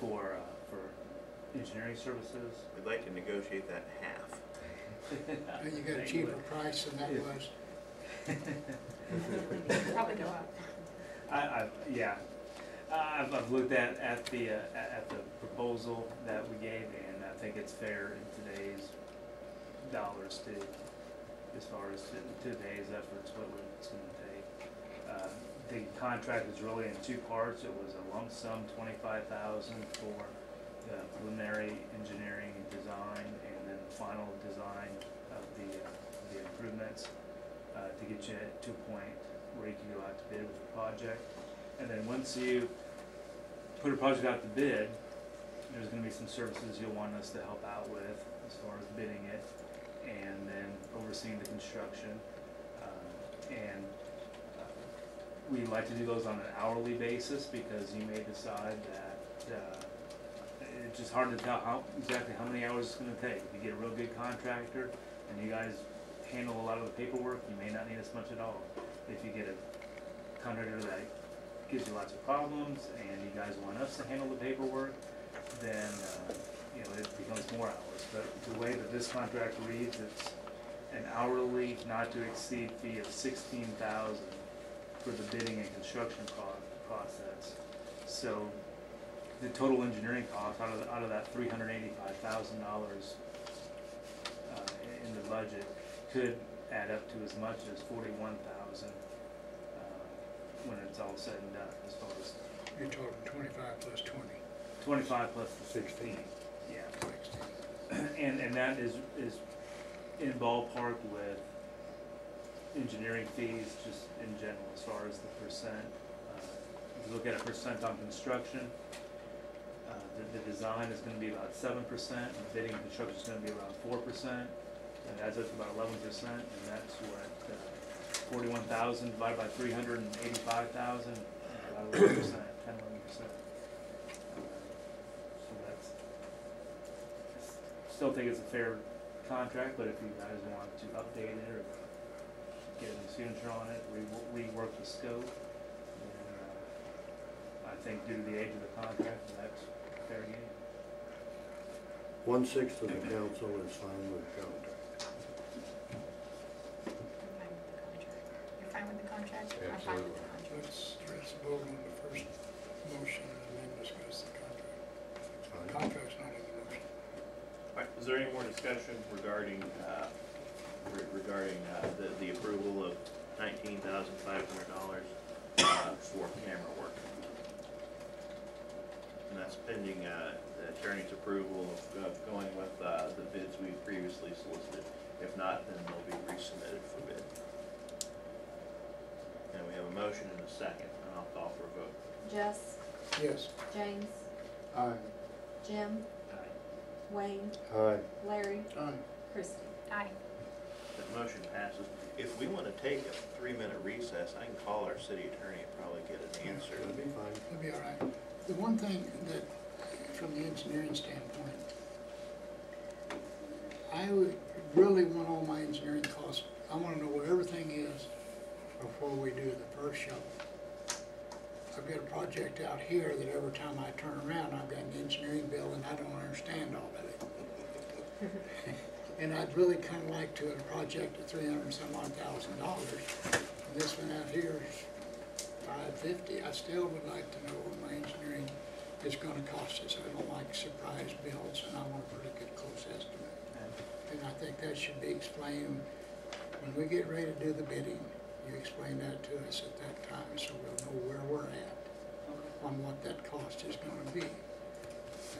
for engineering services? we'd like to negotiate that in half. And you got a cheaper price than that was? Probably go up. I've looked at the proposal that we gave, and I think it's fair in today's dollars too, as far as today's efforts, what it's gonna take. The contract is really in 2 parts. It was a lump sum, $25,000 for the preliminary engineering and design, and then the final design of the improvements, to get you to a point where you can go out to bid with the project. And then once you put a project out to bid, there's gonna be some services you'll want us to help out with as far as bidding it. and then overseeing the construction. And we like to do those on an hourly basis because you may decide that it's just hard to tell exactly how many hours it's gonna take. If you get a real good contractor and you guys handle a lot of the paperwork, you may not need as much at all. If you get a contractor that gives you lots of problems and you guys want us to handle the paperwork, then you know, it becomes more hours. But the way that this contract reads, it's an hourly not to exceed fee of $16,000 for the bidding and construction process. So the total engineering cost out of that $385,000 in the budget could add up to as much as $41,000 when it's all said and done. As far as You're talking 25 plus 20. 25 plus the 16. Yeah. 16. And that is in ballpark with engineering fees just in general as far as the percent. If you look at a percent on construction, the design is going to be about 7%, and the bidding and construction is going to be around 4%, and it adds up to about 11%, and that's what 41,000 divided by 385,000, about 11%, 10-11%. So that's, I still think it's a fair contract, but if you guys want to update it or get a new signature on it, rework the scope, then I think due to the age of the contract, that's fair game. 1/6 of the council is fine with the contract. You're fine with the contract? I'm fine with the contract. Let's vote on the first motion and then discuss the contract. Fine. Contract's not in the motion. All right, is there any more discussion regarding, the approval of $19,500 for camera work? And that's pending, the attorney's approval of going with, the bids we previously solicited. If not, then they'll be resubmitted for bid. And we have a motion and a second, and I'll call for a vote. Jess, Yes. James, Aye. Jim, Wayne, Aye. Larry, Aye. Christie. Aye. That motion passes. If we want to take a 3-minute recess, I can call our city attorney and probably get an answer. That'd be fine. It'll be all right. The one thing that, from the engineering standpoint, I would really want all my engineering costs, I wanna know what everything is before we do the first show. I've got a project out here that every time I turn around, I've got an engineering bill and I don't understand all of it. And I'd really kinda like to, a project of $300 and some odd thousand. And this one out here is $550. I still would like to know what my engineering is gonna cost us. I don't like surprise bills, and I want a pretty good close estimate. And I think that should be explained, when we get ready to do the bidding, you explain that to us at that time, so we'll know where we're at on what that cost is gonna be.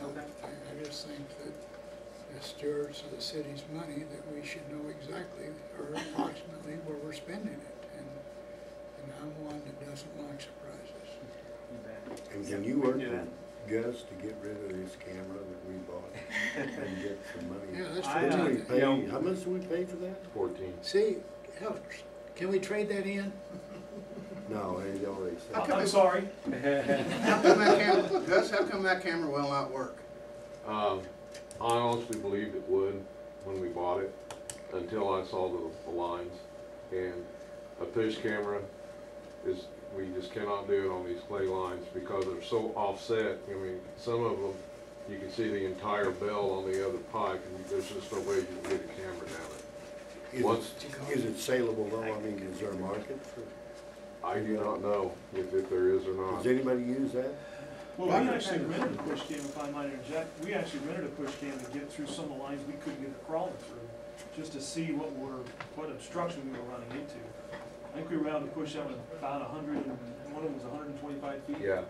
Okay. I just think that as stewards of the city's money, that we should know exactly, or approximately, where we're spending it. And I'm one that doesn't like surprises. You bet. And can you work with Gus to get rid of this camera that we bought and get some money? Yeah, that's I, What did we fantastic. pay? How much did we pay for that? 14. See, hell, can we trade that in? No, he already How said. come I'm sorry. How come that camera, Gus, how come that camera will not work? I honestly believed it would when we bought it, until I saw the lines. And a push camera is, we just cannot do it on these clay lines because they're so offset. I mean, some of them, you can see the entire bell on the other pipe, and there's just no way you can get a camera down it. Is it saleable though? I mean, is there a market for, I do not know if there is or not. does anybody use that? Well, we actually rented a push cam, if I might interject, we actually rented a push cam to get through some of the lines we couldn't get crawling through, just to see what obstruction we were running into. I think we were able to push out about 100, and one of them was 125 feet. Yeah.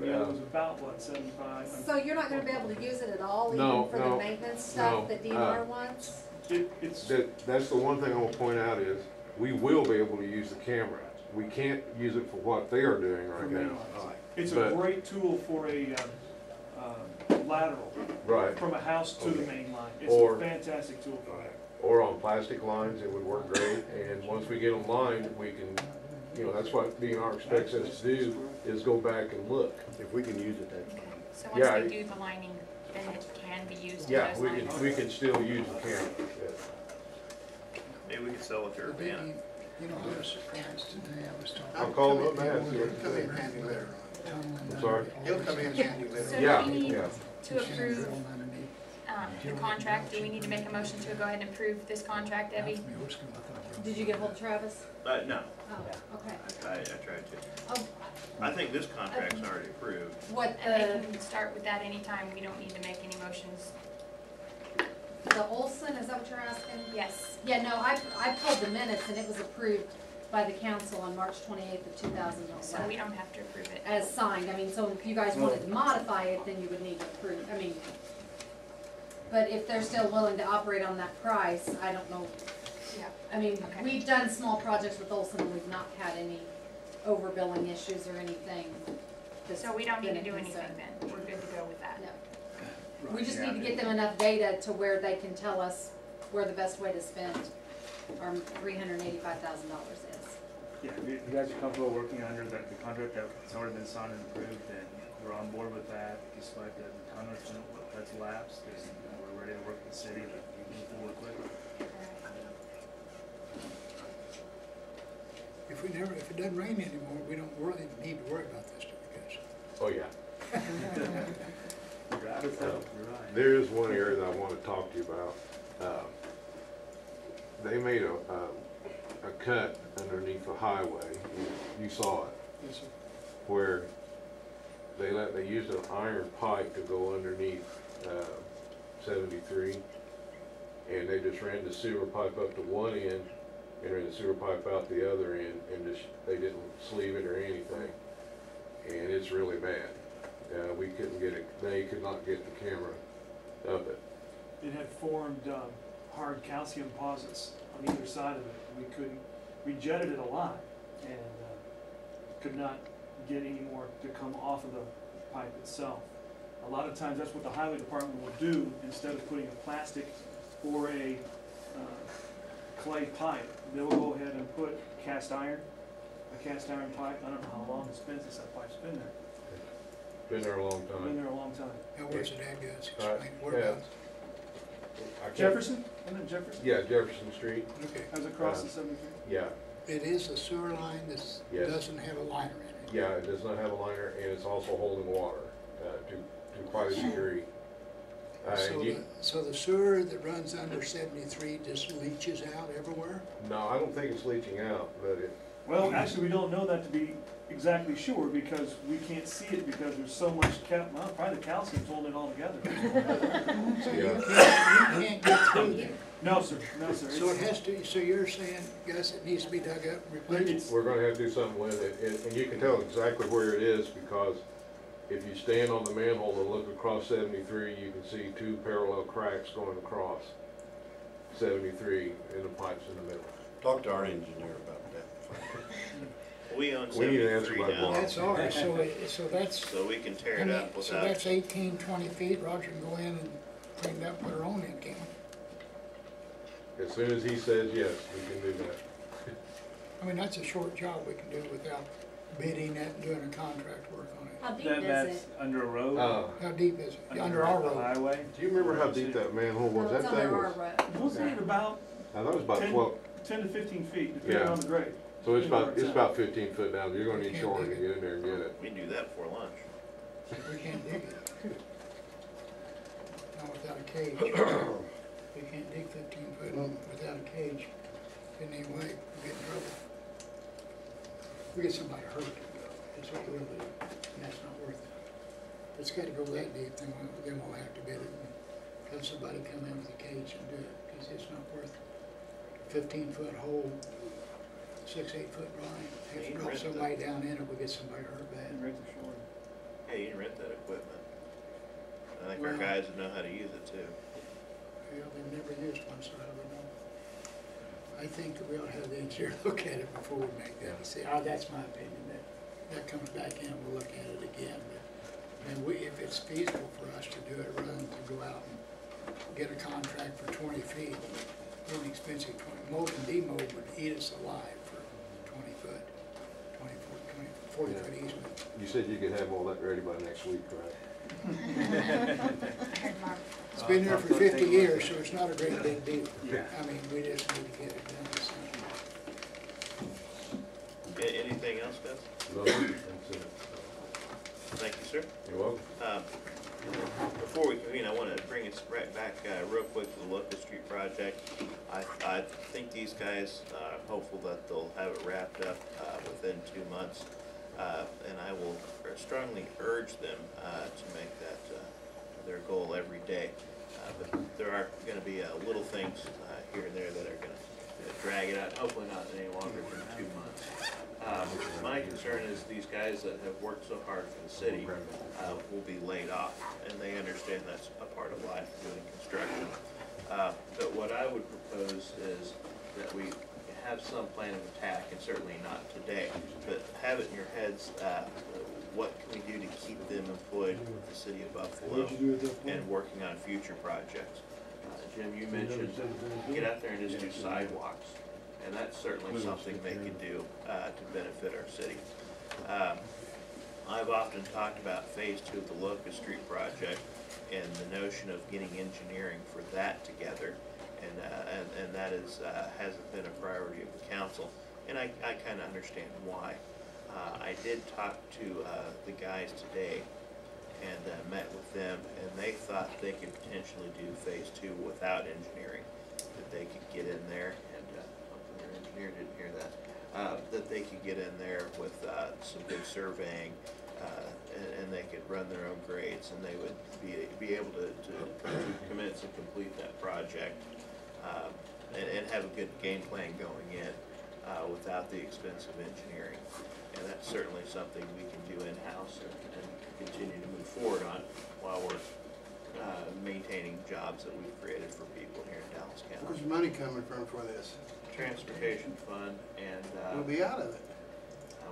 The other was about, what, 75? So you're not gonna be able to use it at all, No, even for no, the maintenance stuff no, that DNR wants? It's, That's the one thing I want to point out is, we will be able to use the camera. We can't use it for what they are doing for right main now. lines. It's a But- great tool for a lateral, Right. from a house to the Okay. main line. It's Or- a fantastic tool for that. or on plastic lines, it would work great. And once we get them lined, we can, you know, that's what DNR expects us to do, is go back and look. If we can use it, that's fine. So once Yeah, they do the lining, then it can be used in Yeah, those we lines? can still use the camera. Maybe we could sell it to Urbana. You know, I was surprised today, I was talking. I'll call them up now, see He'll what come they in think. handy later on. I'm sorry? He'll come in handy So later. do Yeah, we need yeah. to approve, the contract? Do we need to make a motion to go ahead and approve this contract, Debbie? Did you get hold of Travis? No, Oh, okay. I tried to. Oh, I think this contract's already approved. what And they can start with that anytime, we don't need to make any motions. the Olson, is that what you're asking? Yes. Yeah, no, I pulled the minutes and it was approved by the council on March 28th of 2011. So we don't have to approve it. As signed, I mean, so if you guys wanted to modify it, then you would need to approve, I mean, but if they're still willing to operate on that price, I don't know. Yeah. I mean, Okay. we've done small projects with Olson and we've not had any overbilling issues or anything. that's So we don't need been to a do anything concern. then, we're good to go with that. No. We just need to get them enough data to where they can tell us where the best way to spend our $385,000 is. Yeah, if you guys are comfortable working under the contract that's already been signed and approved, then we're on board with that, despite the time that's lapsed, because we're ready to work with the city, to move forward quickly. If it doesn't rain anymore, we don't really need to worry about this, do we, guys? Oh, yeah. You're right, you're right. There is one area that I want to talk to you about. They made a cut underneath the highway. You saw it. Yes, sir. Where they used an iron pipe to go underneath 73, and they just ran the sewer pipe up to one end and ran the sewer pipe out the other end, and they didn't sleeve it or anything, and it's really bad. We couldn't get it. They could not get the camera up it. It had formed hard calcium deposits on either side of it. We jetted it a lot and could not get any more to come off of the pipe itself. A lot of times that's what the highway department will do instead of putting a plastic or a clay pipe. They will go ahead and put a cast iron pipe. I don't know how long it's been since that pipe's been there. Been there a long Been time. there a long time. Now, where's it at, guys? Right, Explain, whereabouts? I can't- Jefferson? Isn't it Jefferson? Yeah, Jefferson Street. Okay, As across the 73? Yeah, it is a sewer line that Yes. doesn't have a liner in it. yeah. It does not have a liner, and it's also holding water to quite a degree. So the sewer that runs under 73 just leaches out everywhere? No, I don't think it's leaching out, but Well, actually, we don't know that to be exactly sure because we can't see it because there's so much probably the calcium's holding it all together. So Yeah. you can't get through there. No, sir, no, sir. So it has to, so you're saying, Gus, it needs to be dug up and replaced? It's, we're gonna have to do something with it. And you can tell exactly where it is because if you stand on the manhole and look across 73, you can see two parallel cracks going across 73 and the pipes in the middle. Talk to our engineer about that. We own We need an answer 73 by now, tomorrow. That's ours, so that's, so we can tear I it mean, up so without. that's 18, 20 feet, Roger can go in and clean it up, put her own in, can we? As soon as he says yes, we can do that. I mean, that's a short job we can do without bidding it and doing a contract work on it. How deep is That's it? under a road? How deep is it? Under our the road? highway? Do you remember how deep that manhole was? No, it's That thing under our was, road. wasn't it about I thought it was about 10 12, 10 to 15 feet, depending Yeah. on the grade? so it's about 15 foot down. You're gonna need Can't shoring to dig get in there and get it. We can do that before lunch. We can't dig it. Not without a cage. We can't dig 15 foot without a cage in any way, we get in trouble. We get somebody hurt, that's what we'll do, and that's not worth it. If it's gotta go that deep, then we'll have to bid it and have somebody come in with a cage and do it, because it's not worth it. 15-foot hole, 6-8 foot line, if you drop somebody down in it, we'll get somebody hurt bad. Right to shore. Yeah, you can rent that equipment. I think our Well- guys would know how to use it too. Yeah, they've never used one, so I don't know. I think that we ought to have the engineer look at it before we make that decision. That's my opinion, that comes back in, we'll look at it again. But, and if it's feasible for us to do it rather than to go out and get a contract for 20 feet, real expensive. Mowed and demowed would eat us alive for 20 foot, 40 foot easement. You said you could have all that ready by next week, right? It's been there for 50 years, so it's not a great big deal. Yeah. I mean, we just need to get it done. So. Anything else, guys? No, that's it. Thank you, sir. You're welcome. Before we convene, I want to bring us right back real quick to the Locust Street project. I think these guys are hopeful that they'll have it wrapped up within 2 months. And I will strongly urge them to make that their goal every day. But there are going to be little things here and there that are going to drag it out, hopefully not any longer than 2 months. My concern is these guys that have worked so hard for the city will be laid off, and they understand that's a part of life doing construction. But what I would propose is that we have some plan of attack, and certainly not today, but have it in your heads, what can we do to keep them employed with the city of Buffalo and working on future projects. Jim, you mentioned get out there and just do sidewalks, and that's certainly something they could do to benefit our city. I've often talked about phase 2 of the Locust Street project and the notion of getting engineering for that together. And that is hasn't been a priority of the council, and I kind of understand why. I did talk to the guys today and met with them, and they thought they could potentially do phase 2 without engineering, that they could get in there, and hopefully your engineer didn't hear that, that they could get in there with some good surveying, and they could run their own grades, and they would be able to commence and complete that project. And have a good game plan going in without the expense of engineering. And that's certainly something we can do in-house and continue to move forward on while we're maintaining jobs that we've created for people here in Dallas County. Where's the money coming from for this? Transportation fund and We'll be out of it.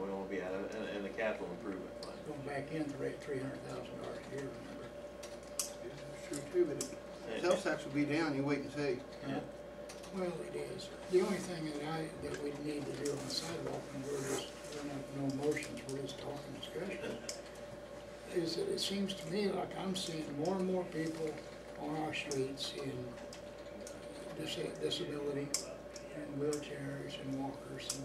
we won't be out of it, and the capital improvement fund. Going back in the rate $300,000 a year, remember? That's true too, but sales tax will be down, you wait and see. Yeah. Well, it is. The only thing that we need to do on the sidewalk, and we're not, no motions, we're just talking discussion, is that it seems to me like I'm seeing more and more people on our streets in disability and wheelchairs and walkers. And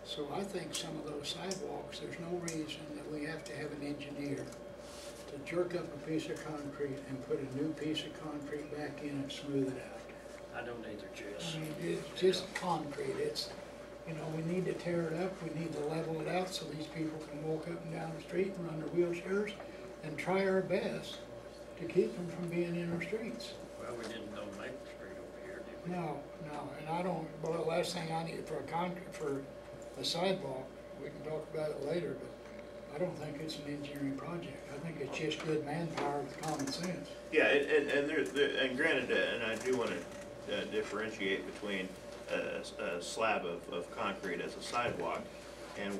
so I think some of those sidewalks, there's no reason that we have to have an engineer to jerk up a piece of concrete and put a new piece of concrete back in and smooth it out. I don't either, Jess. I mean, it's just concrete. It's, you know, we need to tear it up. We need to level it out so these people can walk up and down the street and run their wheelchairs and try our best to keep them from being in our streets. Well, we didn't know Maple Street over here, did we? No, and I don't, well, the last thing I need for a sidewalk, we can talk about it later, but I don't think it's an engineering project. I think it's just good manpower with common sense. Yeah, and granted, and I do want to differentiate between a slab of concrete as a sidewalk and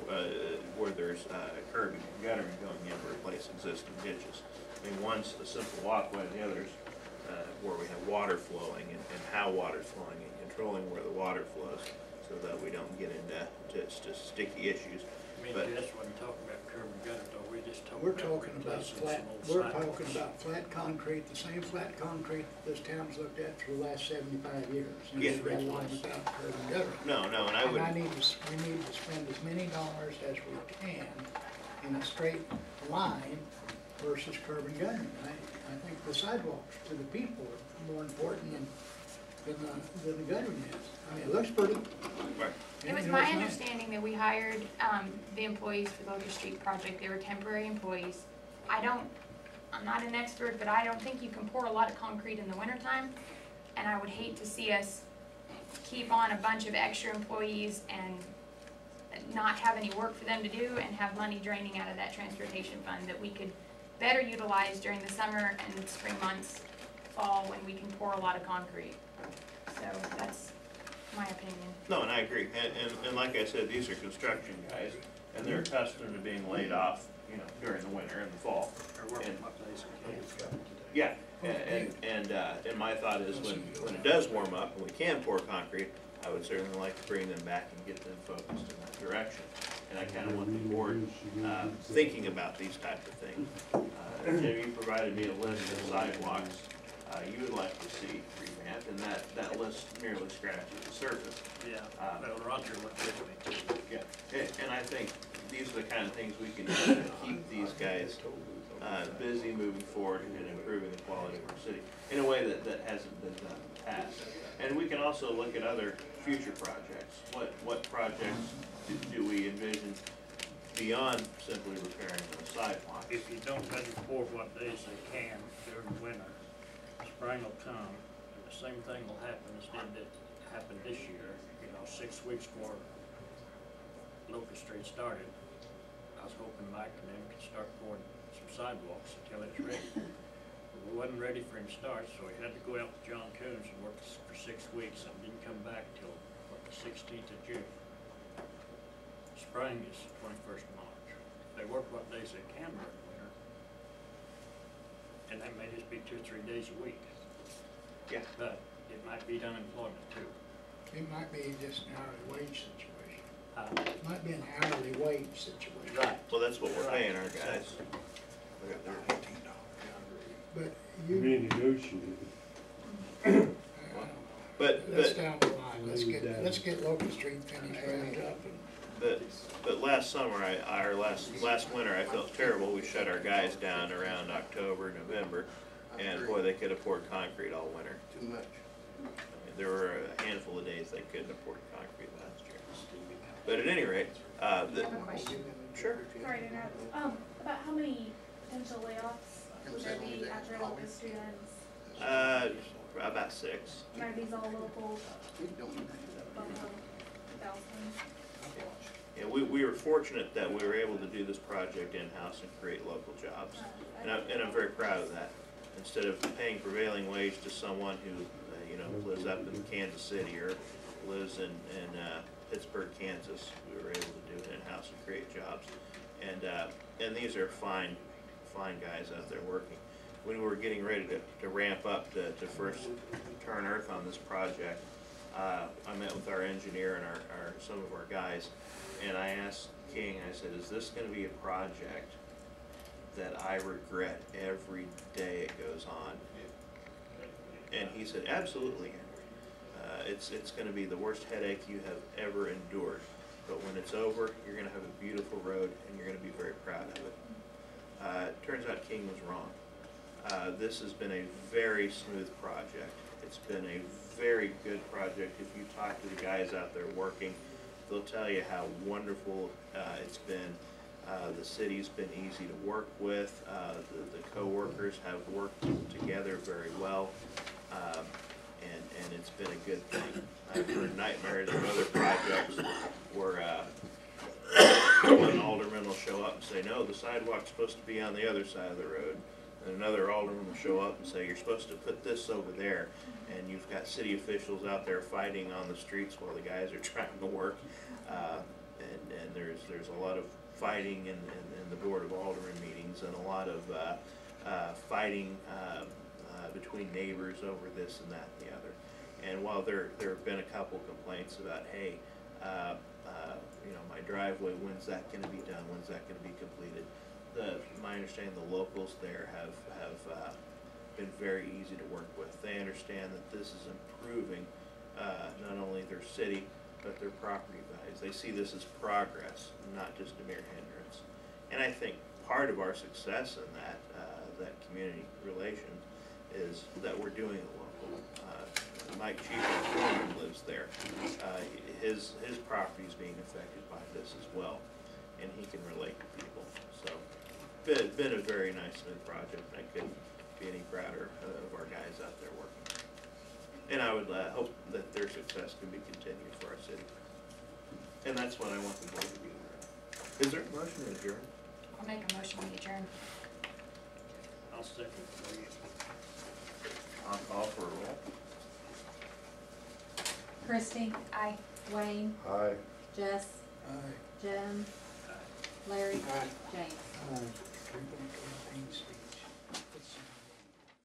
where there's curbing and guttering going in to replace existing ditches. I mean, one's a simple walkway, and the other's where we have water flowing and how water's flowing and controlling where the water flows so that we don't get into just sticky issues. I mean, But Jess wasn't talking about curb and gutter, though, we're just talking We're about talking about replacing flat, some old we're sidewalks. talking about flat concrete, the same flat concrete that this town's looked at for the last 75 years. And Yeah. it's red line without curb and gutter. no, and I would. We need to spend as many dollars as we can in a straight line versus curb and guttering. I think the sidewalks to the people are more important than the guttering is. I mean, it looks pretty. Right. It was You know, my it's nice. understanding that we hired the employees for the Locust Street project. They were temporary employees. I'm not an expert, but I don't think you can pour a lot of concrete in the wintertime. And I would hate to see us keep on a bunch of extra employees and not have any work for them to do and have money draining out of that transportation fund that we could better utilize during the summer and spring months, fall, when we can pour a lot of concrete. So that's my opinion. No, and I agree, and like I said, these are construction guys, and they're accustomed to being laid off, you know, during the winter and the fall. Or working my place in Kansas. Yeah, And my thought is when it does warm up and we can pour concrete, I would certainly like to bring them back and get them focused in that direction. And I kind of want the board thinking about these types of things. Jim, you provided me a list of sidewalks you would like to see revamped, and that list merely scratches the surface. Yeah, well, Roger looked at me too. Yeah, and I think these are the kind of things we can do to keep these guys busy moving forward and improving the quality of our city in a way that hasn't been done in the past. And we can also look at other future projects. What projects do we envision beyond simply repairing those sidewalks? If you don't let it pour what days they can during winter, spring will come, and the same thing will happen as did happen this year. 6 weeks before Locust Street started, I was hoping Mike and them could start pouring some sidewalks until it's ready. But we wasn't ready for him to start, so he had to go out with John Coons and work for 6 weeks and didn't come back till the 16th of June. Spring is 21st of March. They work what days they can during the winter, and that may just be 2 or 3 days a week. Yeah. But it might be unemployment too. It might be just an hourly wage situation. Uh, It might be an hourly wage situation. Right. Well, that's what we're paying our guys. But you, Renegotiated. But that's down the line. Let's get Locust Street finished, wrapped up, and But last summer, last winter, I felt terrible. We shut our guys down around October, November, and boy, they could have poured concrete all winter. Too much. I mean, there were a handful of days they couldn't have poured concrete last year. But at any rate, I have a question. sure. Sorry to interrupt. About how many potential layoffs would there be after Locust Street ends? About 6. And are these all local, Buffalo, Dalton? Yeah, we were fortunate that we were able to do this project in-house and create local jobs. And I'm very proud of that. Instead of paying prevailing wage to someone who, lives up in Kansas City or lives in Pittsburgh, Kansas, we were able to do it in-house and create jobs. And these are fine guys out there working. When we were getting ready to ramp up to first turn earth on this project, I met with our engineer and some of our guys, and I asked King, I said, is this gonna be a project that I regret every day it goes on? And he said, absolutely, Henry. It's gonna be the worst headache you have ever endured, but when it's over, you're gonna have a beautiful road and you're gonna be very proud of it. Turns out King was wrong. This has been a very smooth project. It's been a very good project. If you talk to the guys out there working, they'll tell you how wonderful it's been. The city's been easy to work with. The co-workers have worked together very well, and it's been a good thing. I've heard nightmares of other projects where one alderman will show up and say, no, the sidewalk's supposed to be on the other side of the road. And another alderman will show up and say, you're supposed to put this over there. And you've got city officials out there fighting on the streets while the guys are trying to work. And there's a lot of fighting in the Board of Aldermen meetings, and a lot of fighting between neighbors over this and that and the other. And while there have been a couple complaints about, hey, my driveway, when's that going to be done? When's that going to be completed? My understanding, the locals there have been very easy to work with. They understand that this is improving not only their city, but their property values. They see this as progress, not just a mere hindrance. And I think part of our success in that community relations is that we're doing it local. Mike Chief lives there. His property is being affected by this as well, and he can relate to people. So, been a very nice smooth project, and I couldn't be any prouder of our guys out there working. And I would hope that their success can be continued for our city. And that's what I want the board to be aware of. Is there a motion to adjourn? I'll make a motion to adjourn. I'll second for you. I'll call for a roll. Christie, Aye. Wayne, Aye. Jess, Jim, Larry, Aye. James. Aye. 3.18 speed.